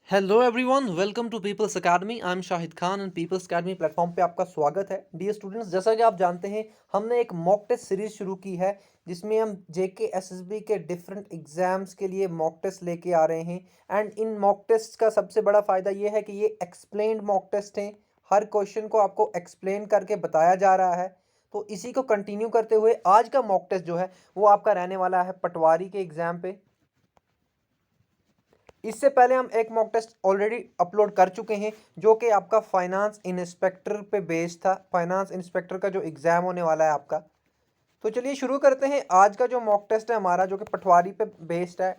Hello everyone, welcome to People's Academy. I am Shahid Khan and People's Academy platform पे आपका स्वागत है। डियर स्टूडेंट्स, जैसा कि आप जानते हैं, हमने एक मॉक टेस्ट सीरीज शुरू की है जिसमें हम जेके एसएसबी के डिफरेंट एग्जाम्स के लिए मॉक टेस्ट लेके आ रहे हैं। एंड इन मॉक टेस्ट का सबसे बड़ा फ़ायदा ये है कि ये एक्सप्लेन्ड मॉक टेस्ट हैं। हर क्वेश्चन को आपको एक्सप्लेन करके बताया जा रहा है। तो इसी को कंटिन्यू करते हुए आज का मॉक टेस्ट जो है वो आपका रहने वाला है पटवारी के एग्ज़ाम पे। इससे पहले हम एक मॉक टेस्ट ऑलरेडी अपलोड कर चुके हैं जो कि आपका फाइनेंस इंस्पेक्टर पे बेस्ड था। फाइनेंस इंस्पेक्टर का जो एग्ज़ाम होने वाला है आपका। तो चलिए शुरू करते हैं। आज का जो मॉक टेस्ट है हमारा, जो कि पटवारी पे बेस्ड है।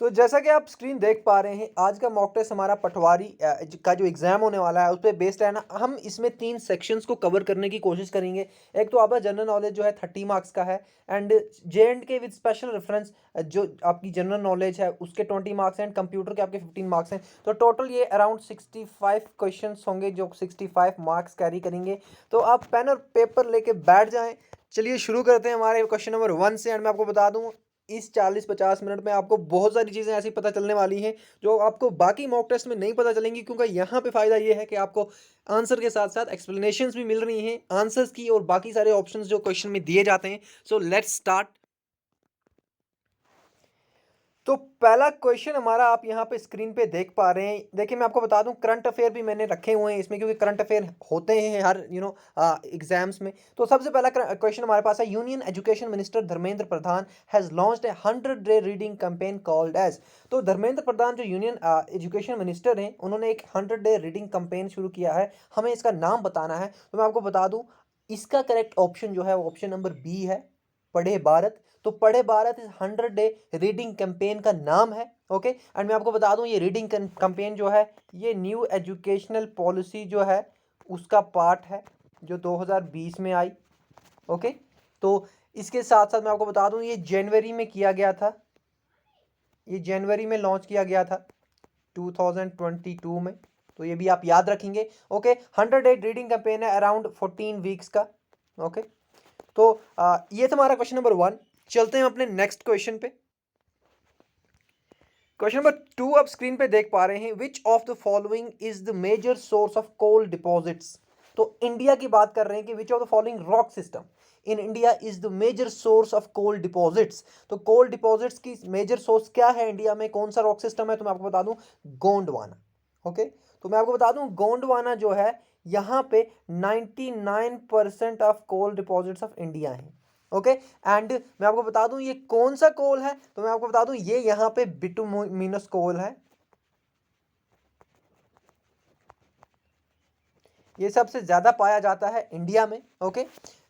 तो जैसा कि आप स्क्रीन देख पा रहे हैं, आज का मॉक टेस्ट हमारा पटवारी का जो एग्जाम होने वाला है उस पर बेस्ड है ना। हम इसमें 3 सेक्शंस को कवर करने की कोशिश करेंगे। एक तो आपका जनरल नॉलेज जो है 30 मार्क्स का है, and J&K with special reference जो आपकी जनरल नॉलेज है उसके 20 मार्क्स हैं, एंड कंप्यूटर के आपके 15 मार्क्स हैं। तो टोटल ये अराउंड 65 क्वेश्चन होंगे जो 65 मार्क्स कैरी करेंगे। तो आप पेन और पेपर लेके बैठ जाएँ। चलिए शुरू करते हैं हमारे क्वेश्चन नंबर 1 से। एंड मैं आपको बता दूँ, इस 40-50 मिनट में आपको बहुत सारी चीज़ें ऐसी पता चलने वाली हैं जो आपको बाकी मॉक टेस्ट में नहीं पता चलेंगी, क्योंकि यहाँ पे फ़ायदा ये है कि आपको आंसर के साथ साथ एक्सप्लेनेशंस भी मिल रही हैं आंसर्स की, और बाकी सारे ऑप्शंस जो क्वेश्चन में दिए जाते हैं। So let's start. तो पहला क्वेश्चन हमारा आप यहाँ पे स्क्रीन पे देख पा रहे हैं। देखिए, मैं आपको बता दूं, करंट अफेयर भी मैंने रखे हुए हैं इसमें, क्योंकि करंट अफेयर होते हैं हर एग्जाम्स में। तो सबसे पहला क्वेश्चन हमारे पास है, union education minister Dharmendra Pradhan has launched a 100-डे रीडिंग कैंपेन कॉल्ड एज। तो धर्मेंद्र प्रधान जो यूनियन एजुकेशन मिनिस्टर हैं, उन्होंने एक 100-डे रीडिंग कैंपेन शुरू किया है। हमें इसका नाम बताना है। तो मैं आपको बता दूं, इसका करेक्ट ऑप्शन जो है वो ऑप्शन नंबर बी है, पढ़े भारत। तो पढ़े भारत इस 100-डे रीडिंग कैंपेन का नाम है। ओके, एंड मैं आपको बता दूं, ये रीडिंग कैंपेन जो है ये न्यू एजुकेशनल पॉलिसी जो है उसका पार्ट है जो 2020 में आई। ओके, तो इसके साथ साथ मैं आपको बता दूं, ये जनवरी में किया गया था। ये जनवरी में लॉन्च किया गया था 2022 में। तो ये भी आप याद रखेंगे। ओके, 100-डे रीडिंग कैंपेन है अराउंड 14 वीक्स का। ओके, तो ये था हमारा क्वेश्चन नंबर 1। चलते हैं अपने नेक्स्ट क्वेश्चन पे। क्वेश्चन नंबर 2 आप स्क्रीन पे देख पा रहे हैं, which of the following is the major source of coal deposits. तो इंडिया की बात कर रहे हैं कि which of the following rock system in India is the major source of coal deposits. तो कोल डिपॉजिट्स की मेजर सोर्स क्या है इंडिया में, कौन सा रॉक सिस्टम है? तो मैं आपको बता दूं, गोंडवाना। ओके, तो मैं आपको बता दूं, गोंडवाना जो है यहाँ पे 99% of coal deposits of India हैं। ओके, एंड मैं आपको बता दूं ये कौन सा कोल है। तो मैं आपको बता दूं, ये यहाँ पे बिटुमिनस कोल है। ये सबसे ज़्यादा पाया जाता है इंडिया में। ओके,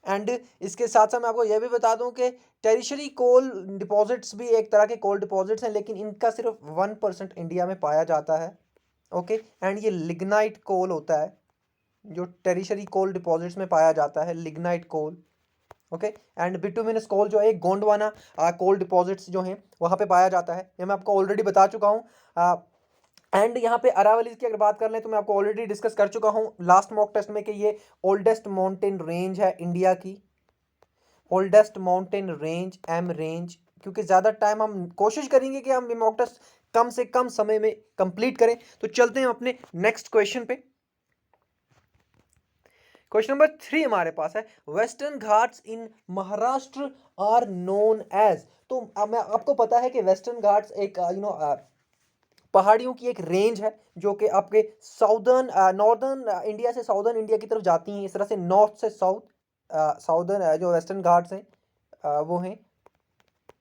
एंड इसके साथ साथ मैं आपको यह भी बता दूं कि टेरिशरी कोल डिपॉजिट्स भी एक तरह के कोल डिपॉजिट्स हैं, लेकिन इनका सिर्फ 1% इंडिया में पाया जाता है। ओके, एंड ये लिग्नाइट कोल होता है जो टेरिशरी कोल डिपॉजिट्स में पाया जाता है, lignite coal. Okay, and bituminous coal जो है गोंडवाना कोल डिपॉजिट्स जो हैं वहाँ पे पाया जाता है। ये मैं आपको ऑलरेडी बता चुका हूँ। एंड यहाँ पे अरावली की अगर बात कर लें तो मैं आपको ऑलरेडी डिस्कस कर चुका हूँ लास्ट मॉक टेस्ट में कि ये ओल्डेस्ट माउंटेन रेंज है इंडिया की। Oldest mountain range, M range. क्योंकि ज़्यादा टाइम हम कोशिश करेंगे कि हम ये मॉक टेस्ट कम से कम समय में कंप्लीट करें। तो चलते हैं अपने नेक्स्ट क्वेश्चन पे। क्वेश्चन नंबर 3 हमारे पास है, Western Ghats in Maharashtra are known as. तो मैं आपको पता है कि वेस्टर्न घाट्स एक पहाड़ियों की एक रेंज है जो कि आपके साउदर्न नॉर्दर्न इंडिया से साउदर्न इंडिया की तरफ जाती हैं। इस तरह से नॉर्थ से साउथ, साउदर्न जो वेस्टर्न घाट्स हैं वो हैं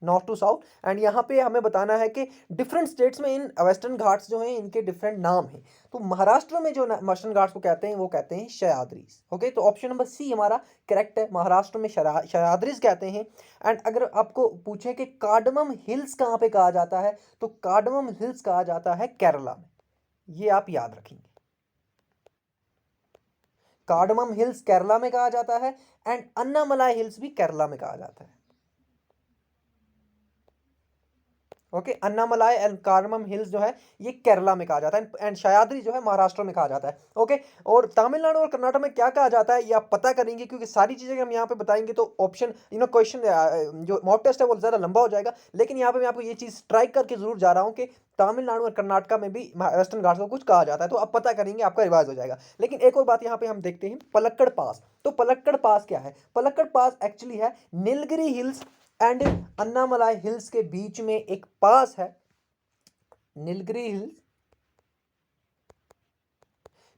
नॉर्थ टू साउथ। एंड यहाँ पे हमें बताना है कि डिफरेंट स्टेट्स में इन वेस्टर्न घाट्स जो हैं इनके डिफरेंट नाम हैं। तो महाराष्ट्र में जो वेस्टर्न घाट्स को कहते हैं वो कहते हैं सह्याद्रीज। ओके, तो ऑप्शन नंबर सी हमारा करेक्ट है, महाराष्ट्र में सह्याद्रीज कहते हैं। एंड अगर आपको पूछें कि कार्डमम हिल्स कहाँ पे कहा जाता है, तो कार्डमम हिल्स कहा जाता है केरला में। ये आप याद रखेंगे, कार्डमम हिल्स केरला में कहा जाता है, एंड अन्नामलाई हिल्स भी केरला में कहा जाता है। Okay, Annamalai and cardamom hills जो है ये केरला में कहा जाता है, एंड सह्याद्री जो है महाराष्ट्र में कहा जाता है। ओके, और तमिलनाडु और कर्नाटक में क्या कहा जाता है ये आप पता करेंगे, क्योंकि सारी चीजें हम यहाँ पे बताएंगे तो ऑप्शन क्वेश्चन जो मॉक टेस्ट है वो ज्यादा लंबा हो जाएगा। लेकिन यहाँ पे मैं आपको ये चीज स्ट्राइक करके जरूर जा रहा हूँ कि तमिलनाडु और कर्नाटक में भी वेस्टर्न घाट्स को कुछ कहा जाता है, तो आप पता करेंगे आपका रिवाइज हो जाएगा। लेकिन एक और बात यहाँ पे हम देखते हैं, पलक्कड़ पास। तो पलक्कड़ पास क्या है? पलक्कड़ पास एक्चुअली है Nilgiri hills and Annamalai hills के बीच में एक पास है। Nilgiri hills,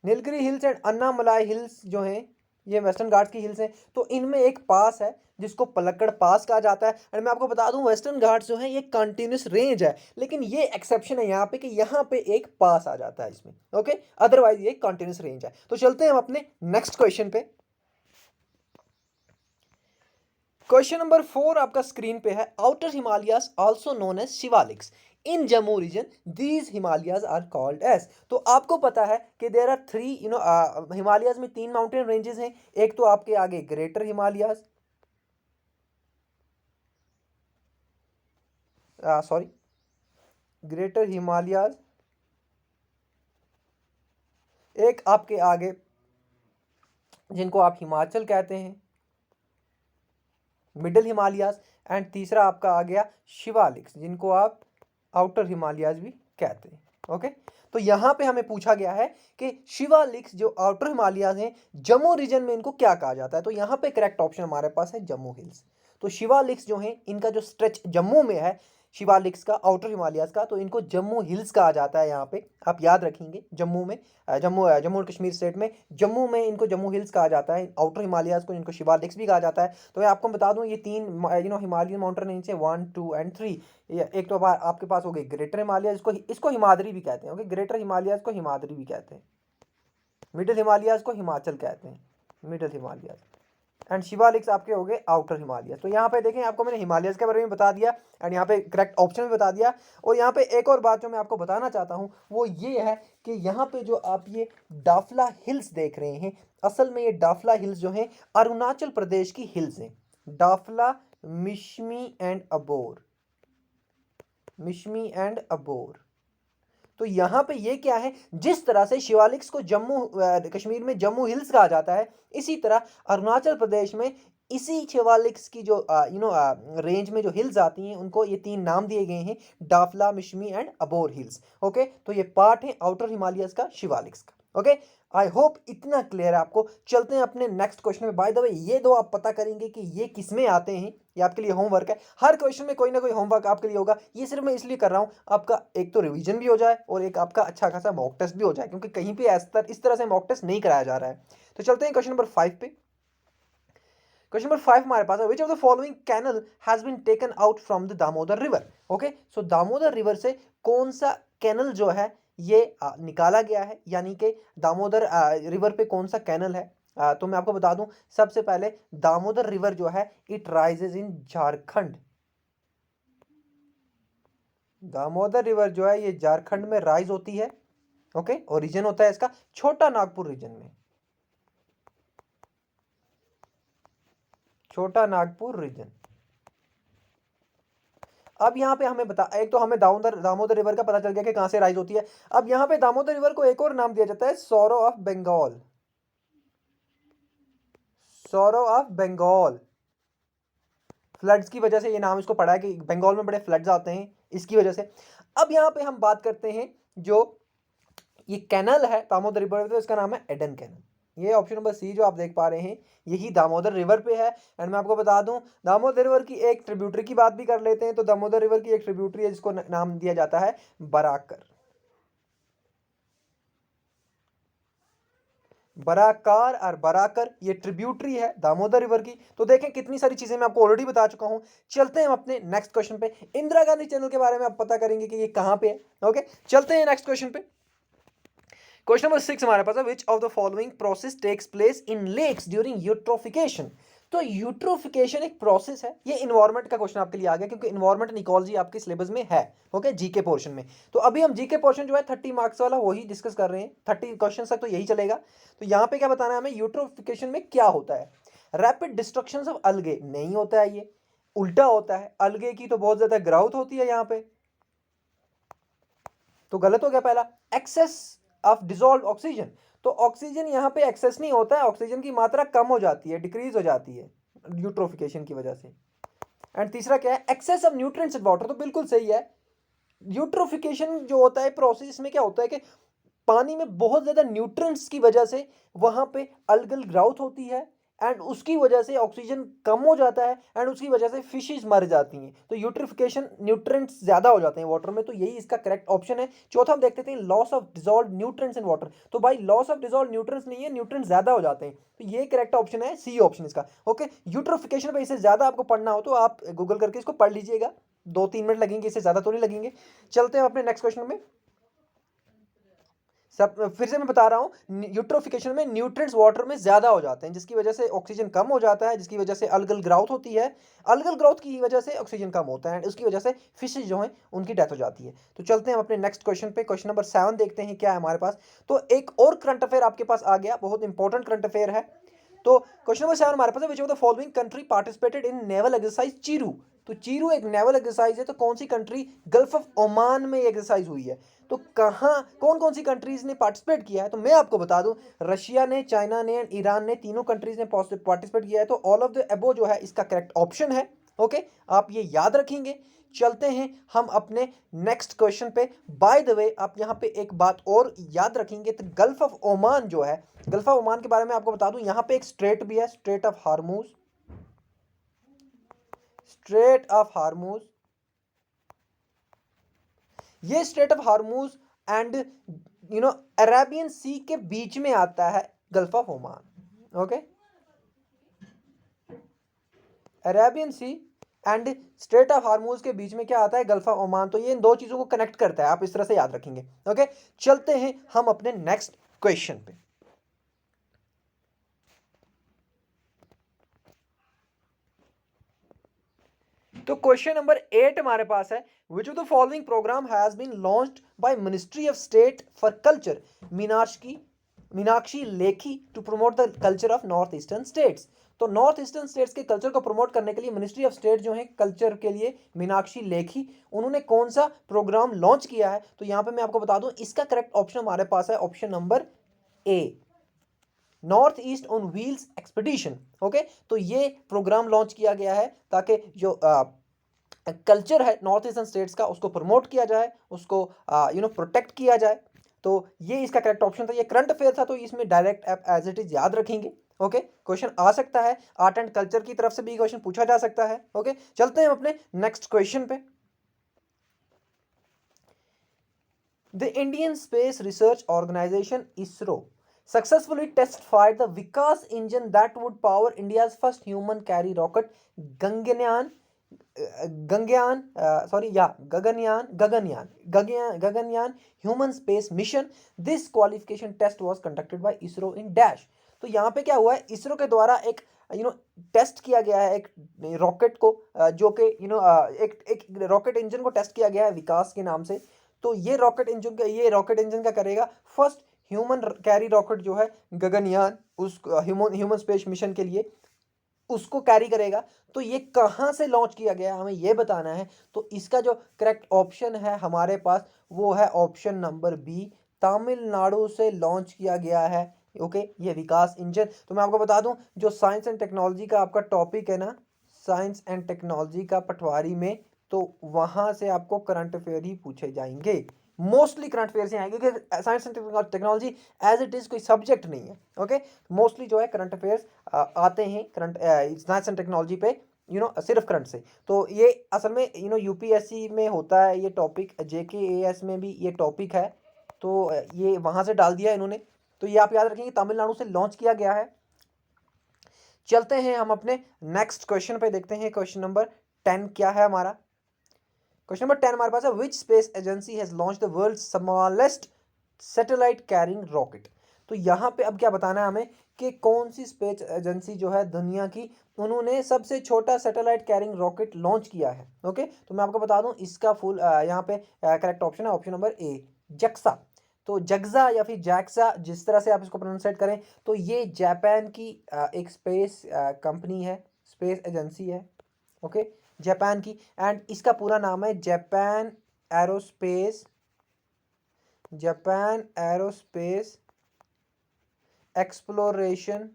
Nilgiri hills and Annamalai hills जो हैं ये वेस्टर्न घाट्स की हिल्स हैं, तो इनमें एक पास है जिसको पलक्कड़ पास कहा जाता है। एंड मैं आपको बता दूं वेस्टर्न घाट्स जो है ये कंटिन्यूस रेंज है, लेकिन ये एक्सेप्शन है यहाँ पे कि यहाँ पे एक पास आ जाता है इसमें। ओके, अदरवाइज ये कंटिन्यूस रेंज है। तो चलते हैं हम अपने नेक्स्ट क्वेश्चन पे। क्वेश्चन नंबर 4 आपका स्क्रीन पे है, outer Himalayas also known as Shivaliks in Jammu region these Himalayas are called as. तो आपको पता है कि देयर आर थ्री हिमालयाज में 3 माउंटेन रेंजेस हैं। एक तो आपके आगे greater Himalayas, sorry greater Himalayas, एक आपके आगे जिनको आप हिमाचल कहते हैं मिडिल हिमालयाज, एंड तीसरा आपका आ गया शिवालिक्स जिनको आप आउटर हिमालयाज भी कहते हैं। ओके, तो यहां पे हमें पूछा गया है कि शिवालिक्स जो आउटर हिमालयाज हैं जम्मू रीजन में इनको क्या कहा जाता है। तो यहां पे करेक्ट ऑप्शन हमारे पास है जम्मू हिल्स। तो शिवालिक्स जो हैं इनका जो स्ट्रेच जम्मू में है, शिवालिक्स का आउटर हिमालयाज का, तो इनको जम्मू हिल्स कहा जाता है। यहाँ पे आप याद रखेंगे जम्मू में, जम्मू और कश्मीर स्टेट में जम्मू में इनको जम्मू हिल्स कहा जाता है, आउटर हिमालयाज को इनको शिवालिक्स भी कहा जाता है। तो मैं आपको बता दूं ये 3 हिमालयन माउंटेन रेंज है 1, 2 एंड 3। एक तो आपके पास हो गई ग्रेटर हिमालय, इसको हिमाद्री भी कहते हैं। ओके, ग्रेटर हिमालयाज को हिमाद्री भी कहते हैं, मिडिल हिमालयाज को हिमाचल कहते हैं, मिडिल हिमालयाज, एंड शिवालिक्स आपके हो गए आउटर हिमालय। तो यहाँ पे देखें आपको मैंने हिमालयस के बारे में बता दिया एंड यहाँ पे करेक्ट ऑप्शन भी बता दिया। और यहाँ पे एक और बात जो मैं आपको बताना चाहता हूँ वो ये है कि यहाँ पे जो आप ये डाफला हिल्स देख रहे हैं, असल में ये डाफला हिल्स जो हैं अरुणाचल प्रदेश की हिल्स हैं। Dafla, Mishmi and Abor, Mishmi and Abor. तो यहाँ पे ये क्या है, जिस तरह से शिवालिक्स को जम्मू कश्मीर में जम्मू हिल्स कहा जाता है, इसी तरह अरुणाचल प्रदेश में इसी शिवालिक्स की जो रेंज में जो हिल्स आती हैं उनको ये 3 नाम दिए गए हैं, Dafla, Mishmi and Abor hills. Okay, तो ये पार्ट है आउटर हिमालयस का, शिवालिक्स का। ओके, आई होप इतना क्लियर है आपको। चलते हैं अपने नेक्स्ट क्वेश्चन में। बाय द वे ये दो आप पता करेंगे कि ये किसमें आते हैं, ये आपके लिए होमवर्क है। हर क्वेश्चन में कोई ना कोई होमवर्क आपके लिए होगा। ये सिर्फ मैं इसलिए कर रहा हूँ आपका एक तो रिवीजन भी हो जाए और एक आपका अच्छा खासा मॉक टेस्ट भी हो जाए, क्योंकि कहीं पे इस तरह से मॉक टेस्ट नहीं कराया जा रहा है। तो चलते हैं क्वेश्चन नंबर 5 पे। क्वेश्चन नंबर 5 हमारे पास है, which of the following canal has been taken out from the Damodar river. Okay, so Damodar river से कौन सा कैनल जो है ये निकाला गया है, यानी कि दामोदर रिवर पे कौन सा कैनल है। तो मैं आपको बता दूं सबसे पहले दामोदर रिवर जो है it rises in Jharkhand. Damodar river जो है ये झारखंड में राइज होती है। ओके, ओरिजिन होता है इसका छोटा नागपुर रीजन में, छोटा नागपुर रीजन। अब यहाँ पे हमें बता, एक तो हमें दामोदर रिवर का पता चल गया कि कहां से राइज होती है। अब यहाँ पे दामोदर रिवर को एक और नाम दिया जाता है sorrow of Bengal, sorrow of Bengal. Floods की वजह से ये नाम इसको पड़ा है कि बंगाल में बड़े फ्लड्स आते हैं इसकी वजह से। अब यहाँ पे हम बात करते हैं जो ये कैनल है दामोदर रिवर, तो इसका नाम है एडन कैनल। ये ऑप्शन नंबर सी जो आप देख पा रहे हैं यही दामोदर रिवर पे है। एंड मैं आपको बता दूं दामोदर रिवर की एक ट्रिब्यूटरी की बात भी कर लेते हैं। तो दामोदर रिवर की एक ट्रिब्यूटरी है जिसको नाम दिया जाता है बराकर, बराकार और बराकर ये ट्रिब्यूटरी है दामोदर रिवर की। तो देखें कितनी सारी चीजें मैं आपको ऑलरेडी बता चुका हूं। चलते हैं हम अपने नेक्स्ट क्वेश्चन पे। इंदिरा गांधी चैनल के बारे में आप पता करेंगे कि ये कहां पे है। ओके, चलते हैं नेक्स्ट क्वेश्चन पे। क्वेश्चन नंबर 6 हमारे पास है, which of the following process takes place in lakes during eutrophication. तो यूट्रोफिकेशन एक प्रोसेस है। ये इन्वायरमेंट का क्वेश्चन आपके लिए आ गया क्योंकि इन्वायरमेंट एंड इकोलॉजी आपके सिलेबस में है। ओके, जीके पोर्शन में। तो अभी हम जीके पोर्शन जो है 30 मार्क्स वाला वही डिस्कस कर रहे हैं, 30 क्वेश्चन तक तो यही चलेगा। तो यहाँ पे क्या बताना है हमें, यूट्रोफिकेशन में क्या होता है। रैपिड डिस्ट्रक्शन ऑफ अलगे नहीं होता है, ये उल्टा होता है। अलगे की तो बहुत ज्यादा ग्राउथ होती है यहाँ पे, तो गलत हो गया पहला। एक्सेस ऑफ डिसॉल्व ऑक्सीजन, तो ऑक्सीजन यहाँ पे एक्सेस नहीं होता है, ऑक्सीजन की मात्रा कम हो जाती है, डिक्रीज हो जाती है यूट्रोफिकेशन की वजह से। एंड तीसरा क्या है, excess of nutrients in water, तो बिल्कुल सही है। यूट्रोफिकेशन जो होता है प्रोसेस में क्या होता है कि पानी में बहुत ज़्यादा न्यूट्रिएंट्स की वजह से वहाँ पे अलगल ग्राउथ होती है एंड उसकी वजह से ऑक्सीजन कम हो जाता है एंड उसकी वजह से फिशेज मर जाती हैं। तो यूट्रिफिकेशन न्यूट्रिएंट्स ज़्यादा हो जाते हैं वाटर में, तो यही इसका करेक्ट ऑप्शन है। चौथा हम देखते थे loss of dissolve nutrients in water, तो भाई लॉस ऑफ डिसॉल्व न्यूट्रिएंट्स नहीं है, न्यूट्रिएंट्स ज़्यादा हो जाते हैं, तो ये करेक्ट ऑप्शन है, सी ऑप्शन इसका। ओके, यूट्रोफिकेशन पे इससे ज़्यादा आपको पढ़ना हो तो आप गूगल करके इसको पढ़ लीजिएगा, 2-3 मिनट लगेंगे, इससे ज़्यादा तो नहीं लगेंगे। चलते हैं अपने नेक्स्ट क्वेश्चन में। सब फिर से मैं बता रहा हूँ, यूट्रोफिकेशन में न्यूट्रिएंट्स वाटर में ज़्यादा हो जाते हैं जिसकी वजह से ऑक्सीजन कम हो जाता है, जिसकी वजह से अलगल ग्राउथ होती है, अलगल ग्राउथ की वजह से ऑक्सीजन कम होता है, उसकी वजह से फिशेज जो हैं उनकी डेथ हो जाती है। तो चलते हैं हम अपने नेक्स्ट क्वेश्चन पे, क्वेश्चन नंबर 7 देखते हैं क्या है हमारे पास। तो एक और करंट अफेयर आपके पास आ गया, बहुत इंपॉर्टेंट करंट अफेयर है। तो क्वेश्चन नंबर 7 हमारे पास है, which of the following country participated in naval exercise Chiru. तो चीरू एक नेवल एक्सरसाइज है, तो कौन सी कंट्री, गल्फ ऑफ ओमान में एक्सरसाइज हुई है, तो कहाँ कौन कौन सी कंट्रीज ने पार्टिसिपेट किया है, तो मैं आपको बता दूं, रशिया ने, चाइना ने एंड ईरान ने, तीनों कंट्रीज ने पार्टिसिपेट किया है। तो ऑल ऑफ द अबो जो है इसका करेक्ट ऑप्शन है। ओके, आप ये याद रखेंगे। चलते हैं हम अपने नेक्स्ट क्वेश्चन पे। बाय द वे आप यहाँ पे एक बात और याद रखेंगे, तो गल्फ ऑफ ओमान जो है, गल्फ ऑफ ओमान के बारे में आपको बता दूं, यहाँ पे एक स्ट्रेट भी है, Strait of Hormuz, Strait of Hormuz, ये Strait of Hormuz and Arabian Sea के बीच में आता है Gulf of Oman. Okay, Arabian Sea and Strait of Hormuz के बीच में क्या आता है, गल्फ ऑफ ओमान, तो ये इन दो चीजों को कनेक्ट करता है, आप इस तरह से याद रखेंगे। ओके, चलते हैं हम अपने नेक्स्ट क्वेश्चन पे। तो क्वेश्चन नंबर 8 हमारे पास है, which of the following programme has been launched by ministry of state for culture Meenakshi Lekhi to promote the culture of north eastern states. तो नॉर्थ ईस्टर्न स्टेट्स के कल्चर को प्रमोट करने के लिए मिनिस्ट्री ऑफ स्टेट जो है कल्चर के लिए, मीनाक्षी लेखी, उन्होंने कौन सा प्रोग्राम लॉन्च किया है, तो यहां पे मैं आपको बता दूं इसका करेक्ट ऑप्शन हमारे पास है option number A, north east on wheels expedition. Okay, तो ये प्रोग्राम लॉन्च किया गया है ताकि जो कल्चर है नॉर्थ ईस्टर्न स्टेट्स का उसको प्रमोट किया जाए, उसको प्रोटेक्ट किया जाए। तो ये इसका करेक्ट ऑप्शन था, ये करंट अफेयर था, तो इसमें डायरेक्ट आप एज इट इज याद रखेंगे। ओके, क्वेश्चन आ सकता है, आर्ट एंड कल्चर की तरफ से भी क्वेश्चन पूछा जा सकता है। ओके, चलते हैं अपने नेक्स्ट क्वेश्चन पे। The Indian space research organisation ISRO successfully testified the Vikas engine that would power India's first human carry rocket Gaganyaan Gaganyaan human space mission. This qualification test was conducted by ISRO in dash. तो यहाँ पे क्या हुआ है, इसरो के द्वारा एक test किया गया है एक रॉकेट को, जो कि एक रॉकेट इंजन को टेस्ट किया गया है विकास के नाम से। तो ये रॉकेट इंजन का करेगा फर्स्ट ह्यूमन कैरी रॉकेट जो है गगनयान, उस ह्यूमन स्पेस मिशन के लिए उसको कैरी करेगा। तो ये कहाँ से लॉन्च किया गया हमें ये बताना है। तो इसका जो करेक्ट ऑप्शन है हमारे पास वो है ऑप्शन नंबर बी, तमिलनाडु से लॉन्च किया गया है। ओके, ये विकास इंजन। तो मैं आपको बता दूं, जो साइंस एंड टेक्नोलॉजी का आपका टॉपिक है ना, साइंस एंड टेक्नोलॉजी का पटवारी में, तो वहाँ से आपको करंट अफेयर ही पूछे जाएंगे, मोस्टली करंट अफेयर से आएंगे, क्योंकि science and technology as it is कोई सब्जेक्ट नहीं है। ओके, मोस्टली जो है करंट अफेयर्स आते हैं करंट साइंस एंड टेक्नोलॉजी पे, सिर्फ करंट से। तो ये असल में यूपीएससी में होता है ये टॉपिक, जेकेएएस में भी ये टॉपिक है, तो ये वहाँ से डाल दिया है इन्होंने। तो ये आप याद रखेंगे, तमिलनाडु से लॉन्च किया गया है। चलते हैं हम अपने नेक्स्ट क्वेश्चन पे, देखते हैं क्वेश्चन नंबर 10 क्या है हमारा। क्वेश्चन नंबर 10 हमारे पास है, which space agency has launch the world smallest satellite carrying rocket. तो यहाँ पे अब क्या बताना है हमें कि कौन सी स्पेस एजेंसी जो है दुनिया की, उन्होंने सबसे छोटा सैटेलाइट कैरिंग रॉकेट लॉन्च किया है। ओके, तो मैं आपको बता दूं इसका फुल यहाँ पे करेक्ट ऑप्शन है ऑप्शन नंबर ए, जक्सा। तो जग्जा या फिर जैक्सा, जिस तरह से आप इसको प्रोनाउंसिएट करें, तो ये जापान की एक स्पेस कंपनी है, स्पेस एजेंसी है। ओके, जापान की, एंड इसका पूरा नाम है Japan aerospace Japan aerospace exploration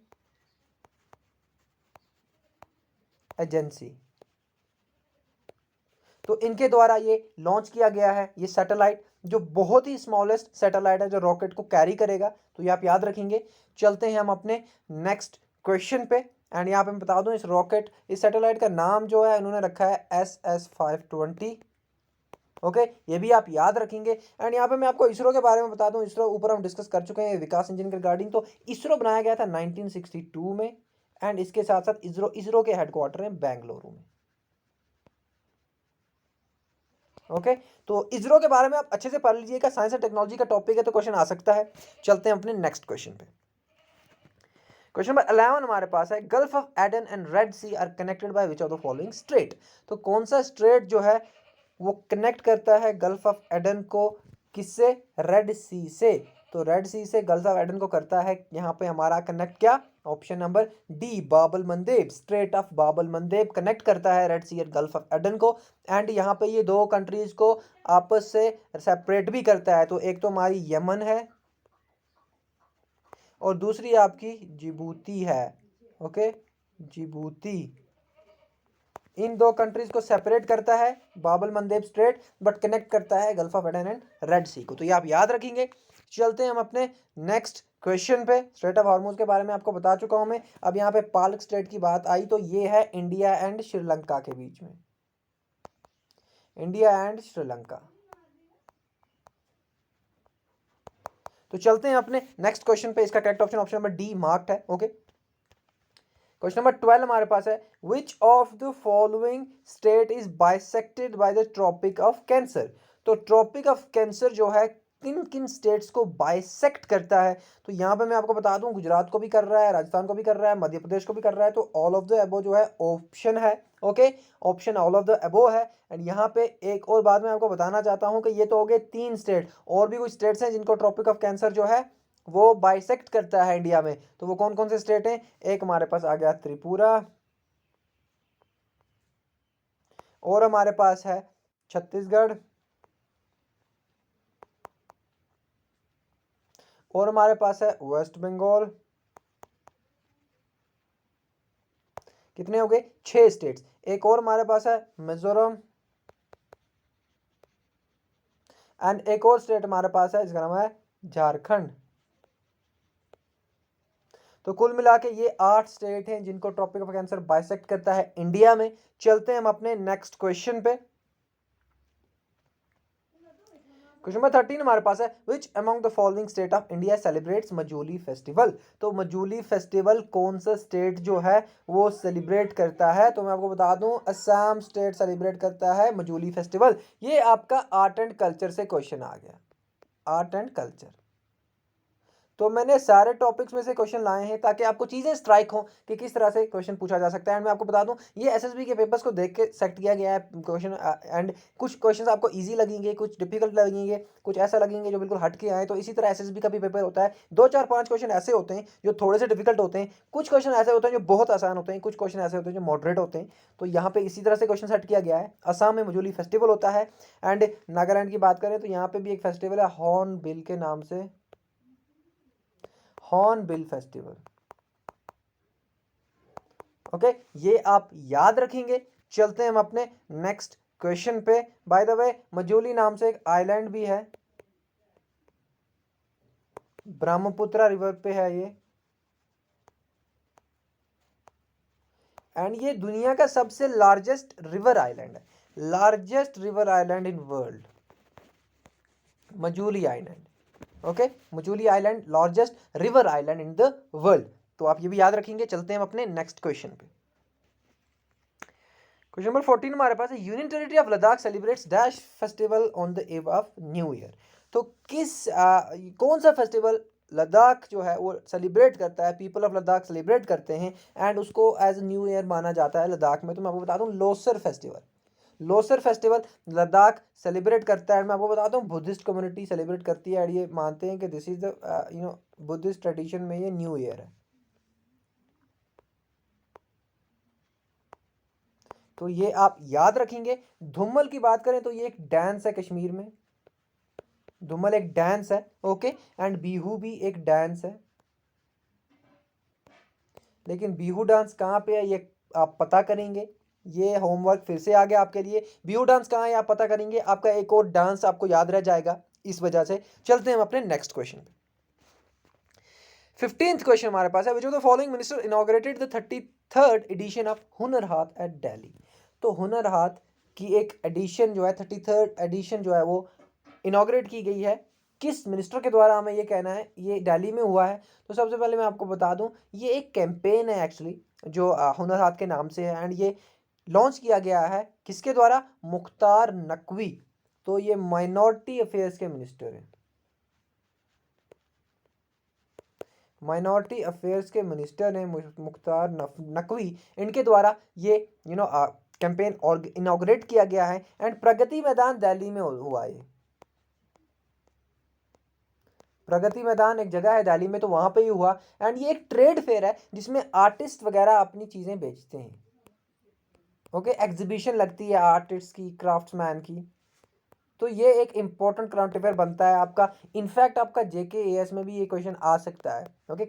agency. तो इनके द्वारा ये लॉन्च किया गया है ये सैटेलाइट, जो बहुत ही स्मॉलेस्ट सैटेलाइट है जो रॉकेट को कैरी करेगा। तो ये आप याद रखेंगे। चलते हैं हम अपने नेक्स्ट क्वेश्चन पे। एंड यहाँ पे मैं बता दूं, इस सैटेलाइट का नाम जो है इन्होंने रखा है SS-520। ओके, ये भी आप याद रखेंगे। एंड यहाँ पे मैं आपको इसरो के बारे में बता दूं, इसरो ऊपर हम डिस्कस कर चुके हैं विकास इंजन के रिगार्डिंग। तो इसरो बनाया गया था 1962 में। एंड इसके साथ साथ इसरो के हेडक्वार्टर हैं बेंगलुरु में। ओके, तो इसरो के बारे में आप अच्छे से पढ़ लीजिएगा, साइंस एंड टेक्नोलॉजी का टॉपिक है तो क्वेश्चन आ सकता है। चलते हैं अपने नेक्स्ट क्वेश्चन पे। क्वेश्चन नंबर 11 हमारे पास है, Gulf of Aden and Red Sea are connected by which of the following strait. तो कौन सा स्ट्रेट जो है वो कनेक्ट करता है गल्फ ऑफ एडन को, किससे? रेड सी से। तो रेड सी से गल्फ ऑफ एडन को करता है यहाँ पे हमारा कनेक्ट, क्या? Option number D, Babal मंदेब। Straight of Babal मंदेब connect करता है रेड सी और गल्फ ऑफ एडन को। एंड यहाँ पे ये दो कंट्रीज को आपस से सेपरेट भी करता है। तो एक तो हमारी यमन है और दूसरी आपकी जिबूती है। Okay, Djibouti. इन दो कंट्रीज को सेपरेट करता है बाबल मंदेब स्ट्रेट, बट कनेक्ट करता है Gulf of Aden and Red Sea को। तो ये आप याद रखेंगे। चलते हैं हम अपने नेक्स्ट क्वेश्चन पे। स्ट्रेट ऑफ हार्मोज के बारे में आपको बता चुका हूं मैं। अब यहाँ पे पाल्क स्ट्रेट की बात आई तो ये है इंडिया एंड श्रीलंका के बीच में। India and Sri Lanka. तो चलते हैं अपने नेक्स्ट क्वेश्चन पे। इसका correct option option number D marked है। ओके, क्वेश्चन नंबर 12 हमारे पास है, which of the following state is bisected by the Tropic of Cancer. तो ट्रॉपिक ऑफ कैंसर जो है किन किन स्टेट्स को बाइसेक्ट करता है? तो यहाँ पे मैं आपको बता दूं, गुजरात को भी कर रहा है, राजस्थान को भी कर रहा है, मध्य प्रदेश को भी कर रहा है। तो ऑल ऑफ द अबो जो है ऑप्शन है। Okay, option all of the above है। एंड यहाँ पे एक और बात मैं आपको बताना चाहता हूँ कि ये तो हो गए 3 स्टेट, और भी कुछ स्टेट्स हैं जिनको ट्रॉपिक ऑफ कैंसर जो है वो बाइसेक्ट करता है इंडिया में। तो वो कौन कौन से स्टेट हैं? एक हमारे पास आ गया त्रिपुरा, और हमारे पास है छत्तीसगढ़, और हमारे पास है वेस्ट बंगाल। कितने हो गए? 6 स्टेट्स। एक और हमारे पास है मिजोरम, एंड एक और स्टेट हमारे पास है जिसका नाम है झारखंड। तो कुल मिला के ये 8 स्टेट हैं जिनको ट्रॉपिक ऑफ कैंसर बाइसेक्ट करता है इंडिया में। चलते हैं हम अपने नेक्स्ट क्वेश्चन पे। क्वेश्चन नंबर 13 हमारे पास है, which among the following state of India celebrates Majuli festival. तो मजूली फेस्टिवल कौन सा स्टेट जो है वो सेलिब्रेट करता है? तो मैं आपको बता दूं, असम स्टेट सेलिब्रेट करता है मजूली फेस्टिवल। ये आपका आर्ट एंड कल्चर से क्वेश्चन आ गया, आर्ट एंड कल्चर। तो मैंने सारे टॉपिक्स में से क्वेश्चन लाए हैं ताकि आपको चीज़ें स्ट्राइक हो कि किस तरह से क्वेश्चन पूछा जा सकता है। एंड मैं आपको बता दूं, ये एसएसबी के पेपर्स को देख के सेट किया गया है क्वेश्चन। एंड कुछ क्वेश्चन आपको इजी लगेंगे, कुछ डिफिकल्ट लगेंगे, कुछ ऐसा लगेंगे जो बिल्कुल हट के आए। तो इसी तरह एसएसबी का भी पेपर होता है। 2 4 5 क्वेश्चन ऐसे होते हैं जो थोड़े से डिफिकल्ट होते हैं, कुछ क्वेश्चन ऐसे होते हैं जो बहुत आसान होते हैं, कुछ क्वेश्चन ऐसे होते हैं जो मॉडरेट होते हैं। तो यहाँ पे इसी तरह से क्वेश्चन सेट किया गया है। असम में मजूली फेस्टिवल होता है। एंड नागालैंड की बात करें तो यहाँ पे भी एक फेस्टिवल है हॉर्न बिल के नाम से, हॉर्नबिल फेस्टिवल। ओके, ये आप याद रखेंगे। चलते हैं हम अपने नेक्स्ट क्वेश्चन पे। बाय द वे, मजूली नाम से एक आइलैंड भी है, ब्रह्मपुत्र रिवर पे है ये। एंड ये दुनिया का सबसे लार्जेस्ट रिवर आइलैंड है, largest river island in world, Majuli island. Okay, Majuli island largest river island in the world. तो आप ये भी याद रखेंगे। चलते हैं हम अपने नेक्स्ट क्वेश्चन पे। क्वेश्चन नंबर 14 हमारे पास है, union territory of Ladakh celebrates dash festival on the eve of new year. तो कौन सा फेस्टिवल लद्दाख जो है वो सेलिब्रेट करता है, पीपल ऑफ लद्दाख सेलिब्रेट करते हैं एंड उसको एज न्यू ईयर माना जाता है लद्दाख में? तो मैं आपको बता दूं, Losar festival. Losar festival Ladakh celebrate करता है। मैं आपको बताता हूँ, बुद्धिस्ट कम्युनिटी सेलिब्रेट करती है और ये मानते हैं कि this is the Buddhist tradition में ये न्यू ईयर है। तो ये आप याद रखेंगे। धूमल की बात करें तो ये एक डांस है कश्मीर में, धूमल एक डांस है, ओके, एंड बिहू भी एक डांस है, लेकिन बिहू डांस कहाँ पे है ये आप पता करेंगे। ये होमवर्क फिर से आ गया आपके लिए। बिहू डांस कहाँ है आप पता करेंगे, आपका एक और डांस आपको याद रह जाएगा इस वजह से। चलते हैं हम अपने नेक्स्ट क्वेश्चन पे। 15th क्वेश्चन हमारे पास है, which of the following minister inaugurated the 33rd edition of Hunar Haat eight Delhi. तो हुनर हाथ की एक एडिशन जो है 33rd एडिशन जो है वो इनॉग्रेट की गई है, किस मिनिस्टर के द्वारा, हमें ये कहना है, ये दिल्ली में हुआ है। तो सबसे पहले मैं आपको बता दूं ये एक कैंपेन है एक्चुअली जो हुनर हाथ के नाम से है, एंड ये लॉन्च किया गया है किसके द्वारा, मुख्तार नकवी। तो ये माइनॉरिटी अफेयर्स के मिनिस्टर हैं, माइनॉरिटी अफेयर्स के मिनिस्टर हैं मुख्तार नकवी। इनके द्वारा ये कैंपेन और इनॉग्रेट किया गया है, एंड प्रगति मैदान दिल्ली में हुआ है। प्रगति मैदान एक जगह है दिल्ली में, तो वहां पे ही हुआ। एंड ये एक ट्रेड फेयर है जिसमें आर्टिस्ट वगैरह अपनी चीजें बेचते हैं, ओके, एग्जीबिशन लगती है आर्टिस्ट की, क्राफ्ट्समैन की। तो ये एक इंपॉर्टेंट करंट अफेयर बनता है आपका। इनफैक्ट आपका JKAS में भी ये क्वेश्चन आ सकता है, ओके,